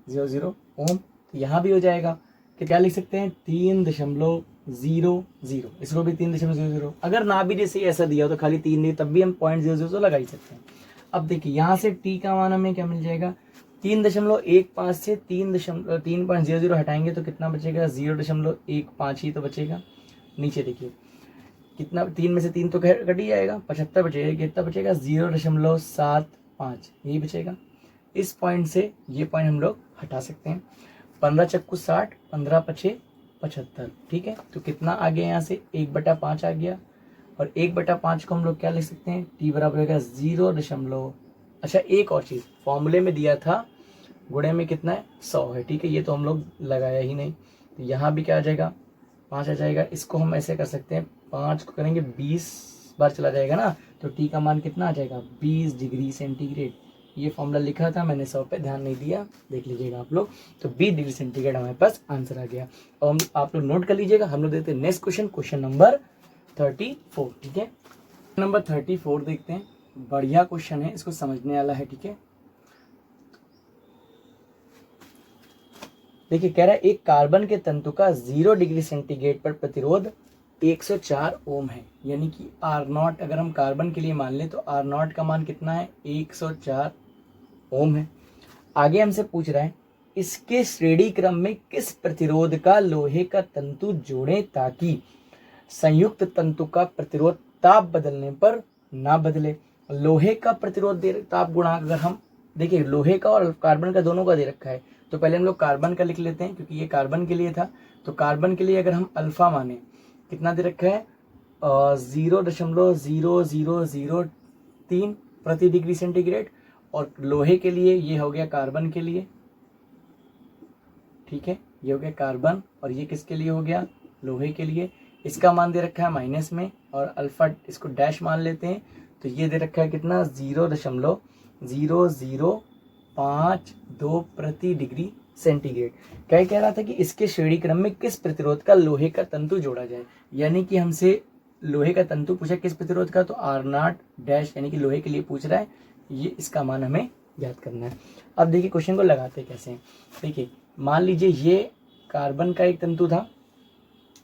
00 ओम, तो यहाँ भी हो जाएगा कि क्या लिख सकते हैं 3.00, इसको भी 3.00। अगर ना भी जैसे ऐसा दिया हो तो खाली 3 नहीं, तब भी हम 0.00 तो लगा ही सकते हैं। अब देखिए यहाँ से T का मान हमें क्या मिल जाएगा, 3.15 से 3.00 हटाएंगे तो कितना बचेगा, 0.15 ही तो बचेगा। नीचे देखिए कितना, 3 में से 3 तो कट ही जाएगा, 75 बचेगा, कितना बचेगा 0.75, यही बचेगा। इस पॉइंट से ये पॉइंट हम लोग हटा सकते हैं। 15 चक्कू 60, 15 पचे 75, ठीक है। तो कितना आ गया यहाँ से 1/5 आ गया, और 1/5 को हम लोग क्या लिख सकते हैं, टी बराबर होगा 0. अच्छा एक और चीज़, फॉर्मूले में दिया था गुणे में कितना है 100 है, ठीक है। ये तो हम लोग लगाया ही नहीं, तो यहाँ भी क्या आ जाएगा 5 आ जाएगा। इसको हम ऐसे कर सकते हैं, 5 को करेंगे 20 बार चला जाएगा ना, तो टी का मान कितना आ जाएगा 20 डिग्री सेंटीग्रेड। ये फॉर्मूला लिखा था मैंने, 100 पे ध्यान नहीं दिया, देख लीजिएगा आप लोग। तो 20 डिग्री सेंटीग्रेड हमारे पास आंसर आ गया। और हम आप लोग नोट कर लीजिएगा, हम लोग देखते हैं नेक्स्ट क्वेश्चन, क्वेश्चन नंबर 34, ठीक है। नंबर 34 देखते हैं, बढ़िया क्वेश्चन है, इसको समझने वाला है, ठीक है। देखिए कह रहा है एक कार्बन के तंतु का 0 डिग्री सेंटीग्रेड पर प्रतिरोध 104 ओम है, यानी कि R0 अगर हम कार्बन के लिए मान लें तो R0 का मान कितना है 104 ओम है। आगे हमसे पूछ रहा है इसके श्रेणी क्रम में किस प्रतिरोध का लोहे का तंतु जोड़ें ताकि संयुक्त तंतु का प्रतिरोध ताप बदलने पर ना बदले। लोहे का प्रतिरोध ताप गुणांक अगर हम देखिए, लोहे का और कार्बन का दोनों का दे रखा है, तो पहले हम लोग कार्बन का लिख लेते हैं क्योंकि ये कार्बन के लिए था। तो कार्बन के लिए अगर हम अल्फा माने, कितना दे रखा है 0.0003 प्रति डिग्री सेंटीग्रेड, और लोहे के लिए ये हो गया कार्बन के लिए, ठीक है, ये हो गया कार्बन, और ये किसके लिए हो गया लोहे के लिए। इसका मान दे रखा है माइनस में, और अल्फा इसको डैश मान लेते हैं, तो ये दे रखा है कितना 0.0052 प्रति डिग्री सेंटीग्रेड। क्या कह रहा था कि इसके श्रेणी क्रम में किस प्रतिरोध का लोहे का तंतु जोड़ा जाए, यानी कि हमसे लोहे का तंतु पूछा किस प्रतिरोध का, तो R0 डैश यानी कि लोहे के लिए पूछ रहा है, ये इसका मान हमें याद करना है। अब देखिए क्वेश्चन को लगाते कैसे हैं। देखिए मान लीजिए ये कार्बन का एक तंतु था,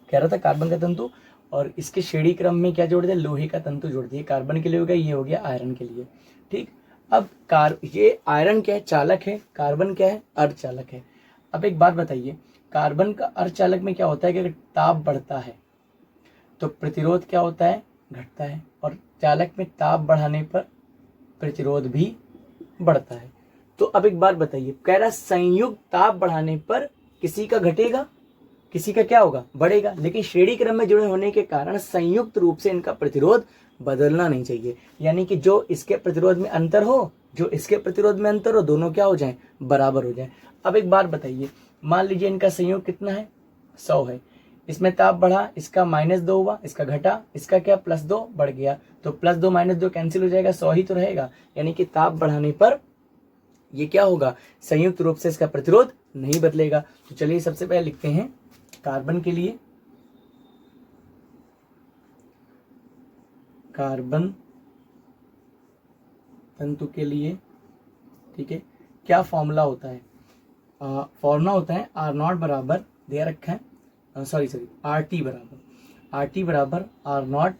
कह रहा था कार्बन का तंतु, और इसके श्रेणी क्रम में क्या जोड़ दिया लोहे का तंतु जोड़ दिया। कार्बन के लिए हो गया, ये हो गया आयरन के लिए, ठीक। अब ये आयरन क्या है चालक है, कार्बन क्या है अर्धचालक है। अब एक बात बताइए, कार्बन का अर्धचालक में क्या होता है कि अगर ताप बढ़ता है तो प्रतिरोध क्या होता है घटता है, और चालक में ताप बढ़ाने पर प्रतिरोध भी बढ़ता है। तो अब एक बात बताइए, कह रहा संयुक्त ताप बढ़ाने पर किसी का घटेगा, किसी का क्या होगा बढ़ेगा, लेकिन श्रेणी क्रम में जुड़े होने के कारण संयुक्त रूप से इनका प्रतिरोध बदलना नहीं चाहिए, यानी कि जो इसके प्रतिरोध में अंतर हो, जो इसके प्रतिरोध में अंतर हो, दोनों क्या हो जाएं बराबर हो जाएं। अब एक बात बताइए, मान लीजिए इनका संयोग कितना है 100 है, इसमें ताप बढ़ा, इसका -2 हुआ, इसका घटा, इसका क्या +2 बढ़ गया, तो +2 -2 कैंसिल हो जाएगा, 100 ही तो रहेगा, यानी कि ताप बढ़ाने पर ये क्या होगा संयुक्त रूप से इसका प्रतिरोध नहीं बदलेगा। तो चलिए सबसे पहले लिखते हैं कार्बन के लिए, कार्बन तंतु के लिए, ठीक है, क्या फॉर्मूला होता है, फॉर्मूला होता है R0 बराबर दे रखा है, RT बराबर R0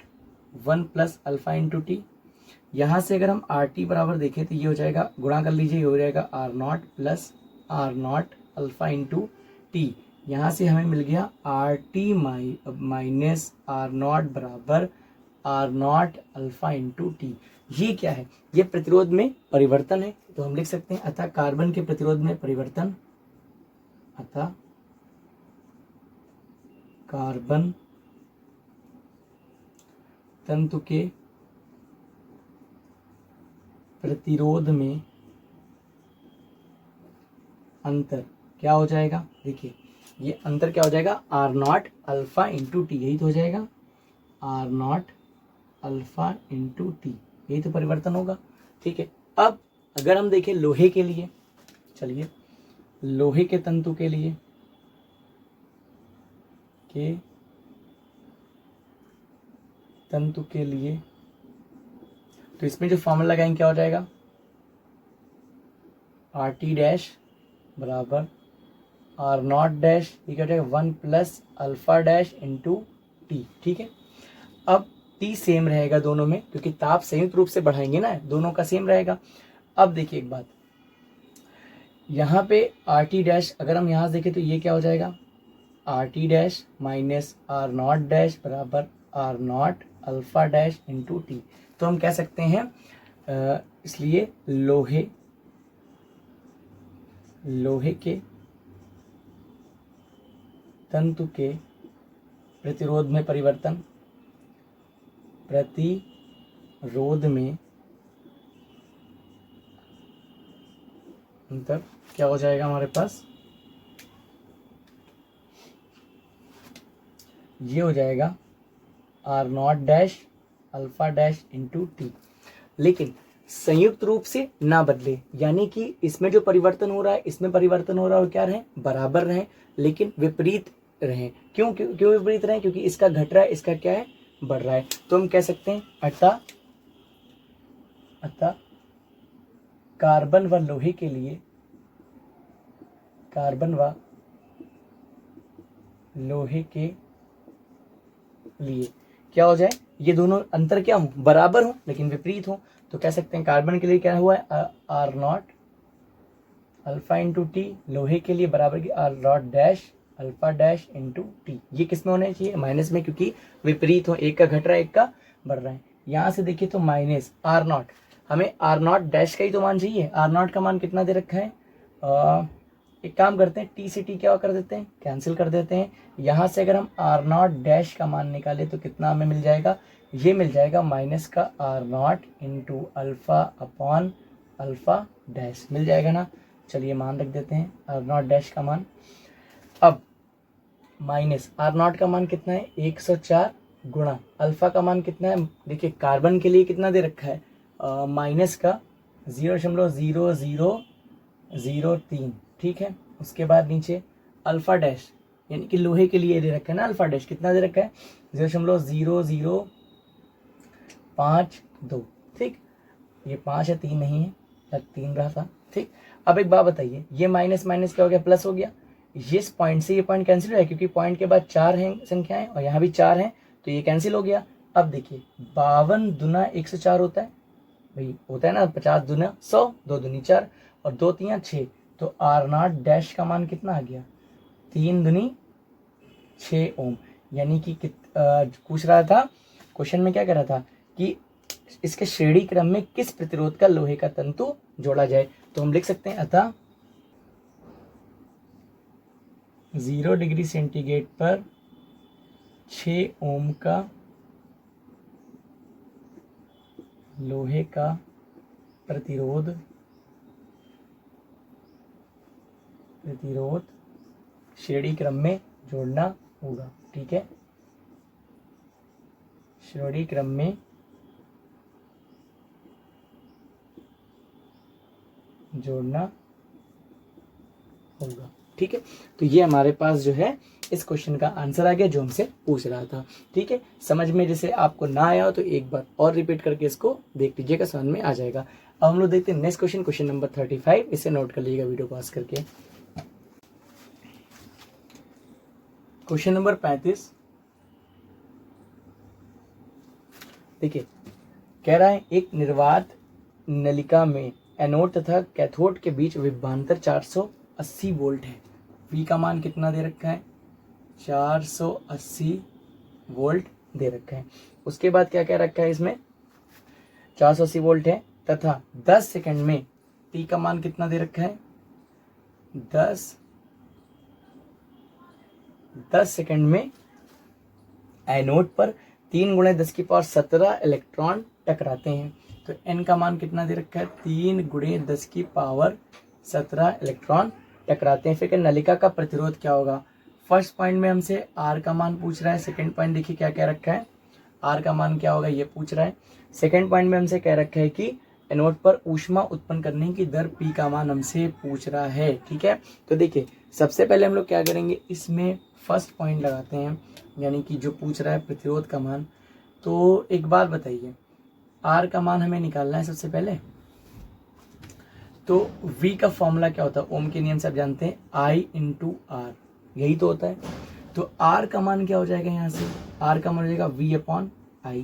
1 + अल्फा × T। यहाँ से अगर हम RT बराबर देखें तो ये हो जाएगा, गुणा कर लीजिए, ये हो जाएगा R0 + R0 अल्फा × T। यहाँ से हमें मिल गया RT माइनस R0 बराबर R0 अल्फा × T। ये क्या है, ये प्रतिरोध में परिवर्तन है, तो हम लिख सकते हैं अतः कार्बन के प्रतिरोध में परिवर्तन, अतः कार्बन तंतु के प्रतिरोध में अंतर क्या हो जाएगा, देखिए ये अंतर क्या हो जाएगा R0 अल्फा × T, यही तो हो जाएगा R0 अल्फा × T, यही तो परिवर्तन होगा, ठीक है। अब अगर हम देखें लोहे के लिए, चलिए लोहे के तंतु के लिए तो इसमें जो फॉर्मूला लगाएंगे क्या हो जाएगा RT डैश बराबर R0 डैश, ये क्या हो जाएगा 1 + अल्फा डैश × T, ठीक है। अब T सेम रहेगा दोनों में, क्योंकि ताप संयुक्त रूप से बढ़ाएंगे ना, दोनों का सेम रहेगा। अब देखिए एक बात, यहाँ पे RT डैश अगर हम यहाँ से देखें तो ये क्या हो जाएगा RT dash minus R0 dash बराबर R naught alpha dash into T. तो हम कह सकते हैं इसलिए लोहे के तंतु के प्रतिरोध में परिवर्तन, प्रतिरोध में अंतर क्या हो जाएगा हमारे पास, ये हो जाएगा R naught dash alpha dash into T. लेकिन संयुक्त रूप से ना बदले, यानी कि इसमें जो परिवर्तन हो रहा है इसमें परिवर्तन हो रहा है और क्या रहे, बराबर रहे, लेकिन विपरीत रहे। क्यों क्यों क्यों विपरीत रहे, क्योंकि इसका घट रहा है, इसका क्या है, बढ़ रहा है। तो हम कह सकते हैं अतः कार्बन व लोहे के लिए, कार्बन व लोहे के लिए क्या हो जाए, ये दोनों अंतर क्या हो, बराबर हो लेकिन विपरीत हो। तो कह सकते हैं कार्बन के लिए क्या हुआ है, R naught alpha into T, लोहे के लिए बराबर की R naught dash alpha dash into T. ये किस में होना चाहिए, माइनस में, क्योंकि विपरीत हो, एक का घट रहा है एक का बढ़ रहा है। यहाँ से देखिए तो माइनस आर नॉट, हमें आर नॉट डैश का ही तो मान चाहिए। आर नॉट का मान कितना दे रखा है, एक काम करते हैं, टी से टी क्या कर देते हैं, कैंसिल कर देते हैं। यहाँ से अगर हम आर नॉट डैश का मान निकाले तो कितना हमें मिल जाएगा, ये मिल जाएगा माइनस का R naught into alpha upon alpha dash, मिल जाएगा ना। चलिए मान रख देते हैं आर नॉट डैश का मान। अब माइनस आर नॉट का मान कितना है, 104 गुणा अल्फा का मान कितना है, देखिए कार्बन के लिए कितना दे रखा है, माइनस का 0.0003, ठीक है। उसके बाद नीचे अल्फा डैश, यानी कि लोहे के लिए दे रखा है ना, अल्फा डैश कितना दे रखा है, 0.0052, ठीक। ये 5 है, 3 नहीं है, 3 रहा था, ठीक। अब एक बात बताइए, ये माइनस माइनस क्या हो गया, प्लस हो गया। इस पॉइंट से ये पॉइंट कैंसिल हो गया, क्योंकि पॉइंट के बाद 4 हैं संख्याएं और यहाँ भी 4 हैं, तो ये कैंसिल हो गया। अब देखिए 52 दुना 104 होता है, भाई होता है ना, 50 दुना 100, 2 दूनी 4 और 2 3 6, तो आर नॉट डैश का मान कितना आ गया, 3 दूनी 6 ओम। यानी कि पूछ रहा था क्वेश्चन में, क्या कह रहा था कि इसके श्रेणी क्रम में किस प्रतिरोध का लोहे का तंतु जोड़ा जाए। तो हम लिख सकते हैं अतः 0 डिग्री सेंटीग्रेड पर 6 ओम का लोहे का प्रतिरोध श्रेणी क्रम में जोड़ना होगा, ठीक है। श्रेणी क्रम में जोड़ना होगा, ठीक है। तो ये हमारे पास जो है इस क्वेश्चन का आंसर आ गया जो हमसे पूछ रहा था, ठीक है। समझ में जैसे आपको ना आया हो तो एक बार और रिपीट करके इसको देख लीजिएगा, समझ में आ जाएगा। अब हम लोग देखते हैं नेक्स्ट क्वेश्चन, क्वेश्चन नंबर 35, इसे नोट कर लीजिएगा वीडियो पॉज करके। क्वेश्चन नंबर 35 देखिए, कह रहा है एक निर्वात नलिका में एनोड तथा कैथोड के बीच विभवांतर 480 वोल्ट है। V का मान कितना दे रखा है, 480 वोल्ट दे रखा है। उसके बाद क्या क्या रखा है इसमें, 480 वोल्ट है तथा 10 सेकंड में T का मान कितना दे रखा है, 10 सेकंड में एनोड पर 3 × 10⁻17 इलेक्ट्रॉन टकराते हैं। तो N का मान कितना दे रखा है, 3 × 10⁻17 इलेक्ट्रॉन टकराते हैं। फिर नलिका का प्रतिरोध क्या होगा। फर्स्ट पॉइंट में हमसे R का मान पूछ रहा है, सेकंड पॉइंट देखिए क्या क्या रखा है, R का मान क्या होगा ये पूछ रहा है। सेकंड पॉइंट में हमसे कह रखा है कि एनोड पर ऊष्मा उत्पन्न करने की दर P का मान हमसे पूछ रहा है, ठीक है। तो देखिए सबसे पहले हम लोग क्या करेंगे, इसमें फर्स्ट पॉइंट लगाते हैं, यानी कि जो पूछ रहा है प्रतिरोध का मान। तो एक बात बताइए, R का मान हमें निकालना है सबसे पहले। तो V का फॉर्मूला क्या होता है, ओम के नियम से आप जानते हैं, I × R, यही तो होता है। तो R का मान क्या हो जाएगा, यहाँ से R का मान हो जाएगा V/I।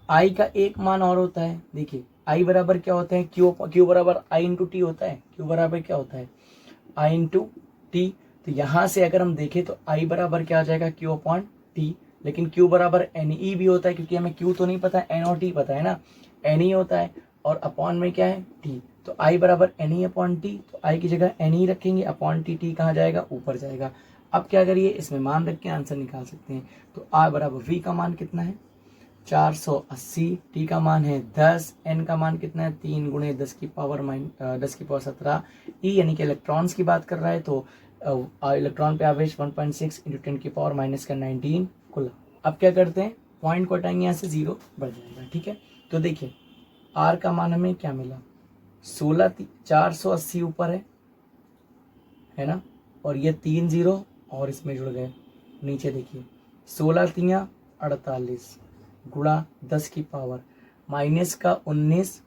I का एक मान और होता है, देखिए I बराबर क्या होता है, Q बराबर I × T होता है। Q बराबर क्या होता है, I × T। तो यहाँ से अगर हम देखें तो I बराबर क्या आ जाएगा, Q/T। लेकिन Q बराबर NE भी होता है, क्योंकि हमें Q तो नहीं पता, N और T पता है ना, NE होता है और अपॉन में क्या है T, तो I बराबर NE अपॉन T, तो I की जगह NE रखेंगे, अपॉन T, T कहाँ जाएगा, ऊपर जाएगा। अब क्या करिए, इसमें मान रख के आंसर निकाल सकते हैं। तो I बराबर V का मान कितना है 480, T का मान है 10, N का मान कितना है 3 गुणे 10 की पावर 17, E यानी कि इलेक्ट्रॉन्स की बात कर रहा है, तो इलेक्ट्रॉन पे आवेश 1.6 इंटू 10 की पावर -19 कुल। अब क्या करते हैं, पॉइंट को हटाएंगे, यहाँ से 0 बढ़ जाएगा, ठीक है। तो देखिए R का मान हमें क्या मिला 16, 480 ऊपर है ना, और ये 3 0 और इसमें जुड़ गए, नीचे देखिए 16 3 48 गुणा 10 की पावर माइनस का 19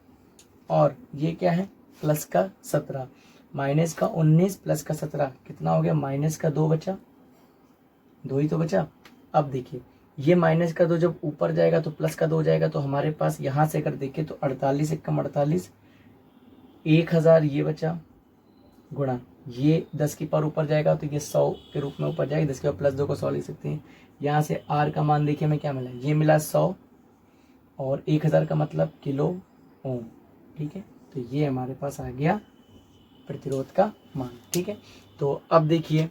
और ये क्या है प्लस का 17, माइनस का 19 प्लस का 17 कितना हो गया, माइनस का 2 बचा, 2 ही तो बचा। अब देखिए ये माइनस का 2 जब ऊपर जाएगा तो प्लस का 2 जाएगा, तो हमारे पास यहाँ से अगर देखें तो 48 एक कम 48, 1000 ये बचा, गुणा ये 10 की पावर ऊपर जाएगा तो ये 100 के रूप में ऊपर जाएगा, 10 के प्लस 2 को 100 लिख सकते हैं। यहाँ से R का मान देखिए हमें क्या मिला, ये मिला 100 और 1000 का मतलब किलो ओम, ठीक है। तो ये हमारे पास आ गया प्रतिरोध का मान, ठीक है। तो अब देखिए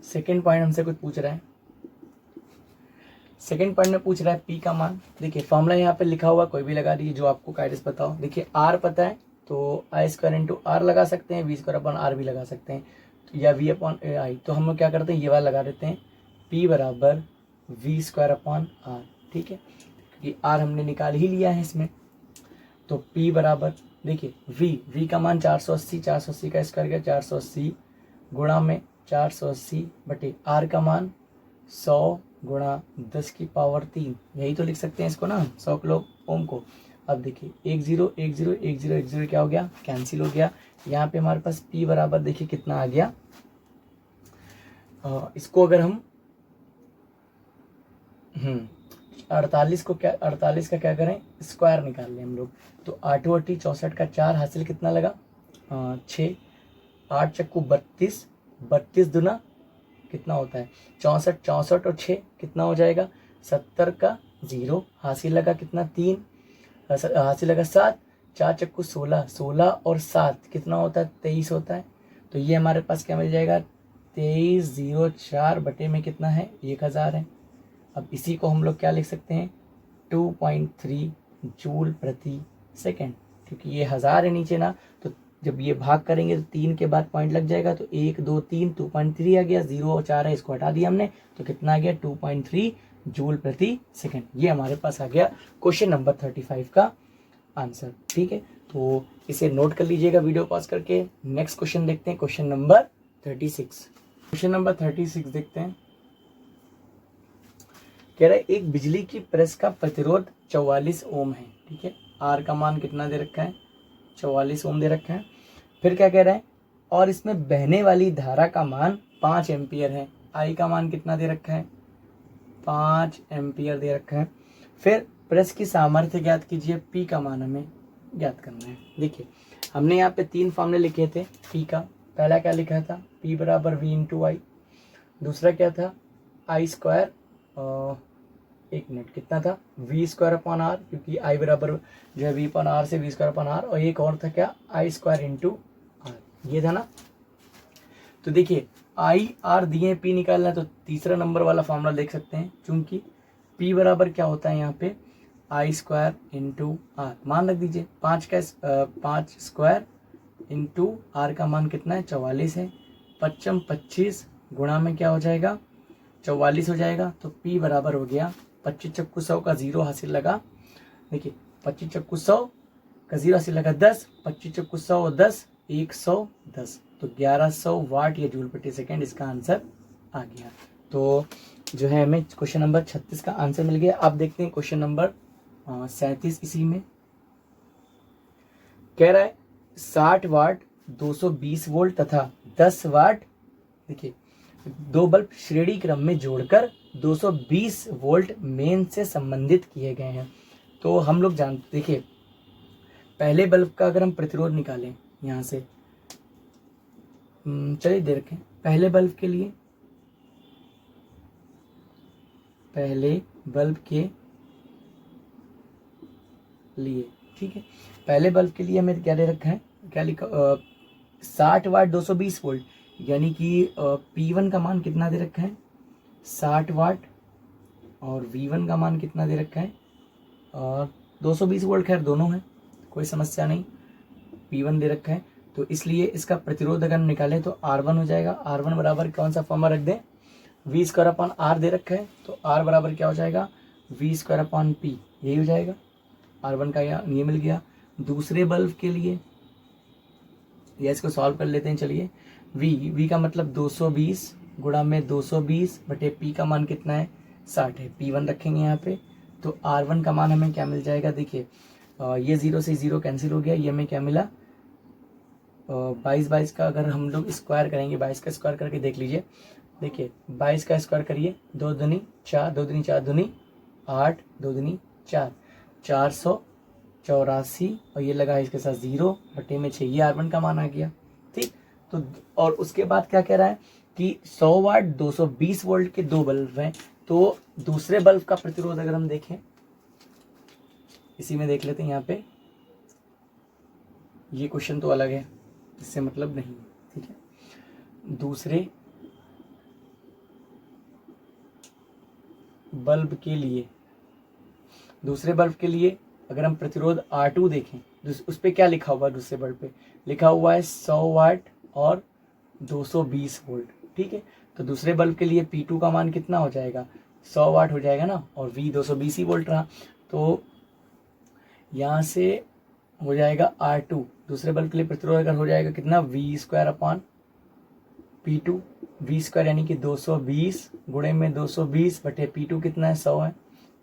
सेकेंड पॉइंट हमसे कुछ पूछ रहा है, सेकेंड पॉइंट में पूछ रहा है P का मान। देखिए फॉर्मूला यहाँ पे लिखा हुआ, कोई भी लगा दीजिए जो आपको कायदे पता हो। देखिए R पता है तो I² इंटू R लगा सकते हैं, V² अपॉन R भी लगा सकते हैं, तो या V अपॉन I। तो हम लोग क्या करते हैं, ये वाला लगा देते हैं, P बराबर V² अपॉन R, ठीक है, क्योंकि R हमने निकाल ही लिया है इसमें। तो P बराबर देखिए V का मान 480, 480 का स्क्वायर गया 480 गुणा में 480 बटे R का मान 100 गुणा 10 की पावर 3, यही तो लिख सकते हैं इसको ना, 100 किलो ओम को। अब देखिए 1 0 1 0 1 0 1 0 क्या हो गया, कैंसिल हो गया। यहाँ पे हमारे पास P बराबर देखिए कितना आ गया, इसको अगर हम 48 को क्या, 48 का क्या करें स्क्वायर निकाल लें हम लोग, तो 8 8 64 का 4 हासिल कितना लगा 6, 8 चक्कू 32, 32 दुना कितना होता है 64, 64 और 6 कितना हो जाएगा 70 का 0 हासिल लगा कितना 3, हासिल लगा 7, 4 चक्कू 16, 16 और 7 कितना होता है 23 होता है। तो ये हमारे पास क्या मिल जाएगा 2304 बटे में कितना है 1000 है। अब इसी को हम लोग क्या लिख सकते हैं 2.3 जूल प्रति सेकेंड, क्योंकि ये 1000 है नीचे ना, तो जब ये भाग करेंगे तो 3 के बाद पॉइंट लग जाएगा, तो 1 2 3 2.3 आ गया, 0 और 4 है इसको हटा दिया हमने, तो कितना आ गया 2.3 जूल प्रति सेकेंड। ये हमारे पास आ गया क्वेश्चन नंबर 35 का आंसर, ठीक है। तो इसे नोट कर लीजिएगा वीडियो पॉज करके। नेक्स्ट क्वेश्चन देखते हैं, क्वेश्चन नंबर 36। क्वेश्चन नंबर 36 देखते हैं, कह रहा है एक बिजली की प्रेस का प्रतिरोध 44 ओम है, ठीक है। R का मान कितना दे रखा है 44 ओम दे रखा है। फिर क्या कह रहा है, और इसमें बहने वाली धारा का मान 5 एम्पियर है। I का मान कितना दे रखा है 5 एम्पियर दे रखा है। फिर प्रेस की सामर्थ्य ज्ञात कीजिए, P का मान हमें ज्ञात करना है। देखिए हमने यहाँ पे 3 फॉर्मूले लिखे थे P का, पहला क्या लिखा था P बराबर V इंटू आई, दूसरा क्या था I², एक मिनट कितना था V² अपॉन R, क्योंकि I बराबर जो है V अपॉन R से V² अपॉन R, और एक और था क्या I² इंटू R, ये था ना। तो देखिए I R दिए P निकालना है, तो तीसरा नंबर वाला फॉर्मूला देख सकते हैं, चूंकि P बराबर क्या होता है यहाँ पे I² इंटू R, मान रख दीजिए 5 स्क्वायर इंटू R का मान कितना है 44 है, 55 25 गुणा में क्या हो जाएगा 44 हो जाएगा। तो P बराबर हो गया 25 चक्कू 100 का 0 हासिल लगा, देखिए 25 चक्कू 100 का 0 हासिल लगा 10, 25 चक्कू 100 और 10 110, तो 1100 वाट या जूल प्रति सेकेंड इसका आंसर आ गया। तो जो है हमें क्वेश्चन नंबर 36 का आंसर मिल गया। अब देखते हैं क्वेश्चन नंबर 37। इसी में कह रहा है 60 वाट 220 वोल्ट तथा 10 वाट, देखिए 2 बल्ब श्रेणी क्रम में जोड़कर 220 वोल्ट मेन से संबंधित किए गए हैं। तो हम लोग जानते, देखिए पहले बल्ब का अगर हम प्रतिरोध निकालें यहाँ से, चलिए दे रखें पहले बल्ब के लिए पहले बल्ब के लिए, ठीक है। पहले बल्ब के लिए हमें क्या दे रखा है, क्या लिखा 60 वाट 220 वोल्ट, यानी कि P1 का मान कितना दे रखा है 60 वाट और V1 का मान कितना दे रखा है 220 वोल्ट। खैर दोनों है, कोई समस्या नहीं। P1 दे रखा है तो इसलिए इसका प्रतिरोध अगर हम निकालें तो R1 हो जाएगा। R1 बराबर कौन सा फॉर्मूला रख दें, V स्क्वायर अपॉन R दे रखा है तो R बराबर क्या हो जाएगा V स्क्वायर अपॉन P, यही हो जाएगा। R1 का ये मिल गया। दूसरे बल्ब के लिए या इसको सॉल्व कर लेते हैं, चलिए। V का मतलब 220 गुणा में 220 बटे P का मान कितना है 60 है। P1 रखेंगे यहाँ पे तो R1 का मान हमें क्या मिल जाएगा, देखिए ये 0 से 0 कैंसिल हो गया, ये हमें क्या मिला 22 का अगर हम लोग स्क्वायर करेंगे, 22 का स्क्वायर करके देख लीजिए। देखिए 22 का स्क्वायर करिए, 2 दूनी 4, 2 दूनी 4 दूनी 8, 2 दूनी 4, 484 और ये लगा इसके साथ 0 बटे में 6, ये R1 का मान आ गया, ठीक। तो और उसके बाद क्या कह रहा है कि 100 वाट 220 वोल्ट के दो बल्ब हैं, तो दूसरे बल्ब का प्रतिरोध अगर हम देखें, इसी में देख लेते हैं। यहाँ पे ये क्वेश्चन तो अलग है, इससे मतलब नहीं, ठीक है। दूसरे बल्ब के लिए अगर हम प्रतिरोध R2 देखें, उस पर क्या लिखा हुआ है, दूसरे बल्ब पे लिखा हुआ है 100 वाट और 220 वोल्ट, ठीक है। तो दूसरे बल्ब के लिए P2 का मान कितना हो जाएगा 100 वाट हो जाएगा ना, और V 220 ही वोल्ट रहा, तो यहाँ से हो जाएगा R2 दूसरे बल्ब के लिए प्रतिरोध अगर हो जाएगा कितना V square upon P2, V square यानी कि 220 गुणे में 220 बटे P2 कितना है 100 है,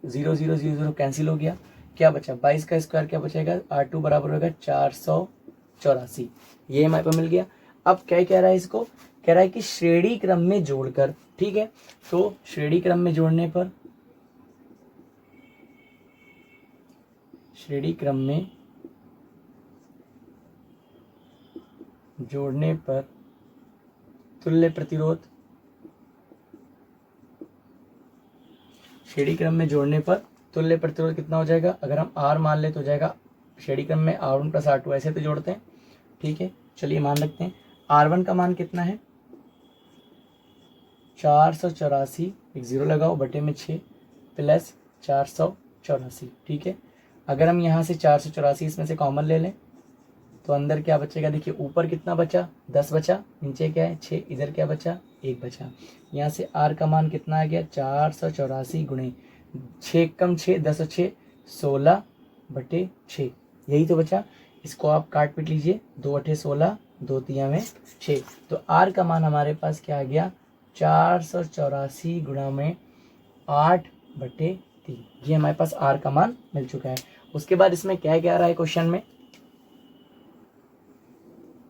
0 0 0 0 कैंसिल हो गया, क्या बचा 22 का स्क्वायर क्या बचेगा R2 बराबर होगा 484, ये हमारे पास मिल गया। अब क्या कह रहा है, इसको कह रहा है कि श्रेणी क्रम में जोड़कर, ठीक है। तो श्रेणी क्रम में जोड़ने पर तुल्य प्रतिरोध, श्रेणी क्रम में जोड़ने पर तुल्य प्रतिरोध कितना हो जाएगा, अगर हम R मान ले तो हो जाएगा श्रेणी क्रम में R1 प्लस R2, ऐसे तो जोड़ते हैं, ठीक है। चलिए मान रखते हैं R1 का मान कितना है 484, एक 0 लगाओ बटे में 6 प्लस 484, ठीक है। अगर हम यहाँ से 484 इसमें से कॉमन ले लें तो अंदर क्या बचेगा, देखिए ऊपर कितना बचा 10 बचा, नीचे क्या है 6, इधर क्या बचा 1 बचा। यहाँ से R का मान कितना आ गया 484 गुणे 6 कम 6 10 और 6 16 बटे 6, यही तो बचा। इसको आप काट पीट लीजिए, 2 अठे 16 2 तिया में 6, तो R का मान हमारे पास क्या आ गया 484 गुणा में 8 बटे 3, ये हमारे पास R का मान मिल चुका है। उसके बाद इसमें क्या क्या आ रहा है क्वेश्चन में,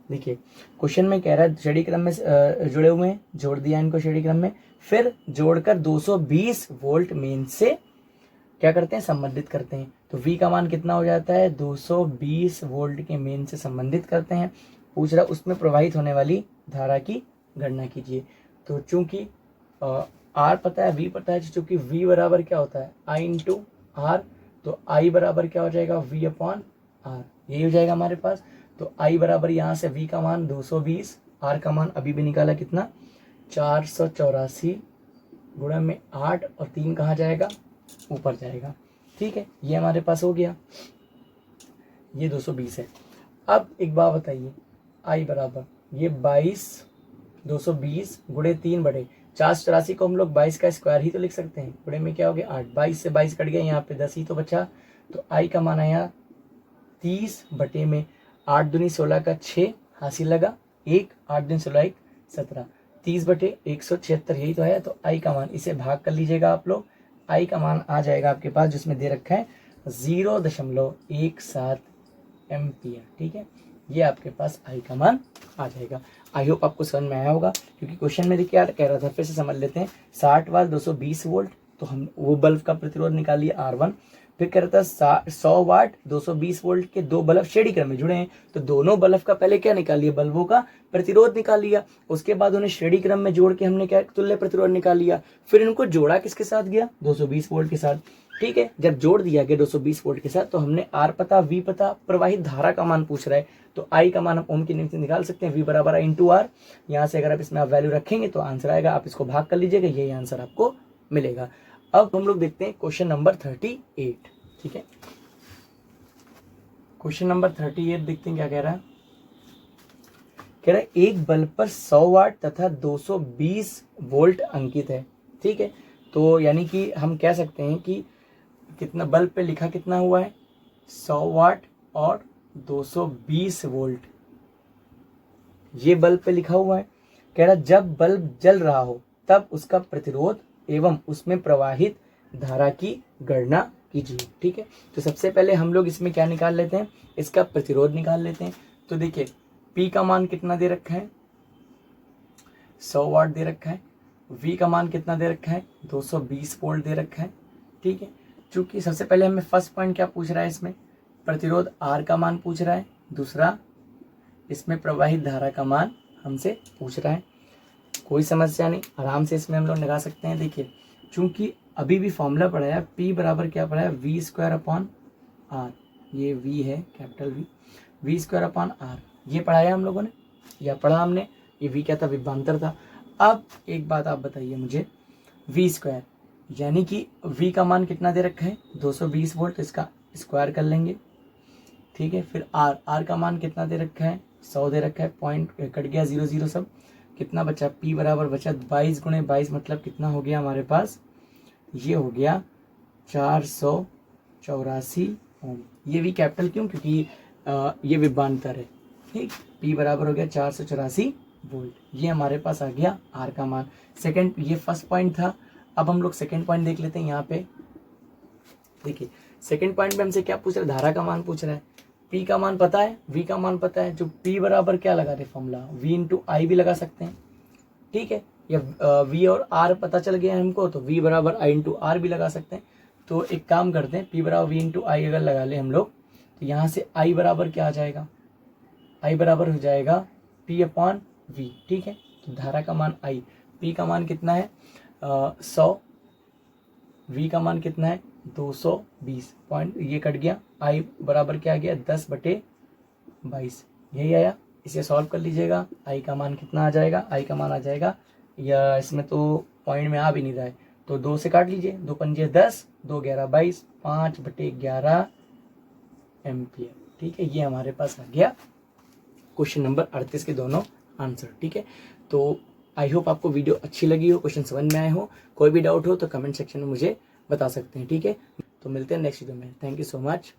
देखिए क्वेश्चन में कह रहा है श्रेणी क्रम में जुड़े हुए हैं, जोड़ दिया इनको श्रेणी क्रम में, फिर जोड़कर 220 वोल्ट मेन से क्या करते हैं संबंधित करते हैं। तो V का मान कितना हो जाता है 220 वोल्ट के मेन से संबंधित करते हैं। पूछ रहा उसमें प्रवाहित होने वाली धारा की गणना कीजिए। तो चूंकि R पता है V पता है, चूंकि V बराबर क्या होता है I इंटू R, तो I बराबर क्या हो जाएगा V अपॉन R, यही हो जाएगा हमारे पास। तो I बराबर यहाँ से V का मान 220, R का मान अभी भी निकाला कितना 484 गुणा में 8 और 3 कहाँ जाएगा ऊपर जाएगा, ठीक है। ये हमारे पास हो गया, ये 220 है। अब एक बात बताइए I बराबर ये 220 गुणे 3 बटे 484 को हम लोग 22 का स्क्वायर ही तो लिख सकते हैं, गुणे में क्या हो गया 8, 22 से 22 कट गया, यहाँ पे 10 ही तो बचा। तो I का मान आया 30 बटे में 8 दूनी 16 का 6 हासिल लगा 1, 8 दूनी 16 1 17, 30 बटे 176 यही तो है। तो I का मान इसे भाग कर लीजिएगा आप लोग, I का मान आ जाएगा आपके पास जिसमें दे रखा है 0.17 एम्पियर, ठीक है। ये आपके पास I का मान आ जाएगा। आई होप आपको समझ में आया होगा, क्योंकि क्वेश्चन में क्या कह रहा था फिर से समझ लेते हैं। 60 वाट 220 वोल्ट, तो हम वो बल्ब का प्रतिरोध निकालिए R1, फिर कह रहा था 100 वाट 220 वोल्ट के दो बल्ब श्रेणी क्रम में जुड़े हैं, तो दोनों बल्ब का पहले क्या निकाल लिया, बल्बों का प्रतिरोध निकाल लिया। उसके बाद उन्हें श्रेणी क्रम में जोड़ के हमने क्या तुल्य प्रतिरोध निकाल लिया। फिर इनको जोड़ा किसके साथ गया, 220 वोल्ट के साथ। ठीक है, जब जोड़ दिया गया 220 वोल्ट के साथ, तो हमने आर पता, वी पता, प्रवाहित धारा का मान पूछ रहा है, तो आई का मान हम ओम के नियम से निकाल सकते हैं, वी बराबर आई इंटू आर। यहाँ से अगर आप इसमें आप वैल्यू रखेंगे तो आंसर आएगा, आप इसको भाग कर लीजिएगा, यही आंसर आपको मिलेगा। अब हम लोग देखते हैं क्वेश्चन नंबर 38। ठीक है, क्वेश्चन नंबर 38 देखते हैं क्या कह रहा है। कह रहा है एक बल्ब पर 100 वाट तथा 220 वोल्ट अंकित है। ठीक है, तो यानी कि हम कह सकते हैं कि कितना बल्ब पे लिखा कितना हुआ है, 100 वाट और 220 वोल्ट, ये बल्ब पे लिखा हुआ है। कह रहा जब बल्ब जल रहा हो तब उसका प्रतिरोध एवं उसमें प्रवाहित धारा की गणना कीजिए। ठीक है, तो सबसे पहले हम लोग इसमें क्या निकाल लेते हैं, इसका प्रतिरोध निकाल लेते हैं। तो देखिए P का मान कितना दे रखा है, 100 वाट दे रखा है। V का मान कितना दे रखा है, 220 वोल्ट दे रखा है। ठीक है, चूंकि सबसे पहले हमें फर्स्ट पॉइंट क्या पूछ रहा है, इसमें प्रतिरोध R का मान पूछ रहा है, दूसरा इसमें प्रवाहित धारा का मान हमसे पूछ रहा है। कोई समस्या नहीं, आराम से इसमें हम लोग लगा सकते हैं। देखिए चूंकि अभी भी फॉर्मूला पढ़ा है, P बराबर क्या पढ़ा है, वी स्क्वायर अपॉन आर, ये V है capital V, V square upon R, ये पढ़ाया हम लोगों ने, या पढ़ा हमने, ये V क्या था, विभवांतर था। अब एक बात आप बताइए मुझे, V स्क्वायर यानी कि V का मान कितना दे रखा है, 220 वोल्ट, इसका स्क्वायर कर लेंगे। ठीक है, फिर R का मान कितना दे रखा है, 100 दे रखा है, पॉइंट कट गया 0 सब, कितना बचा, P बराबर बचा 22 गुणे 22, मतलब कितना हो गया हमारे पास, ये हो गया 484 ओम। ये भी कैपिटल क्यों, क्योंकि ये विभवांतर है। ठीक, P बराबर हो गया 484 वोल्ट, ये हमारे पास आ गया R का मान। सेकंड, ये फर्स्ट पॉइंट था। अब हम लोग सेकंड पॉइंट देख लेते हैं। यहाँ पे देखिए सेकंड पॉइंट में हमसे क्या पूछ रहा है, धारा का मान पूछ रहा है। P का मान पता है, V का मान पता है, जो P बराबर क्या लगा रहे फॉर्मूला, V इंटू आई भी लगा सकते हैं। ठीक है, या V और R पता चल गया हमको, तो V बराबर आई इंटू आर भी लगा सकते हैं। तो एक काम करते हैं, P बराबर V इंटू आई अगर लगा ले हम लोग, तो यहाँ से I बराबर क्या आ जाएगा, I बराबर हो जाएगा P अपॉन V। ठीक है, तो धारा का मान I, P का मान कितना है 100, V का मान कितना है 220, पॉइंट ये कट गया, I बराबर क्या आ गया 10/22, यही आया। इसे सॉल्व कर लीजिएगा, I का मान कितना आ जाएगा, I का मान आ जाएगा, या इसमें तो पॉइंट में आ भी नहीं रहा है, तो 2 से काट लीजिए, 2 पंजे 10, 2 11 22, 5/11 एम्पियर। ठीक है, ये हमारे पास आ गया क्वेश्चन नंबर 38 के दोनों आंसर। ठीक है, तो आई होप आपको वीडियो अच्छी लगी हो, क्वेश्चन समझ में आए हो। कोई भी डाउट हो तो कमेंट सेक्शन में मुझे बता सकते हैं। ठीक है, तो मिलते हैं नेक्स्ट वीडियो में। Thank you so much.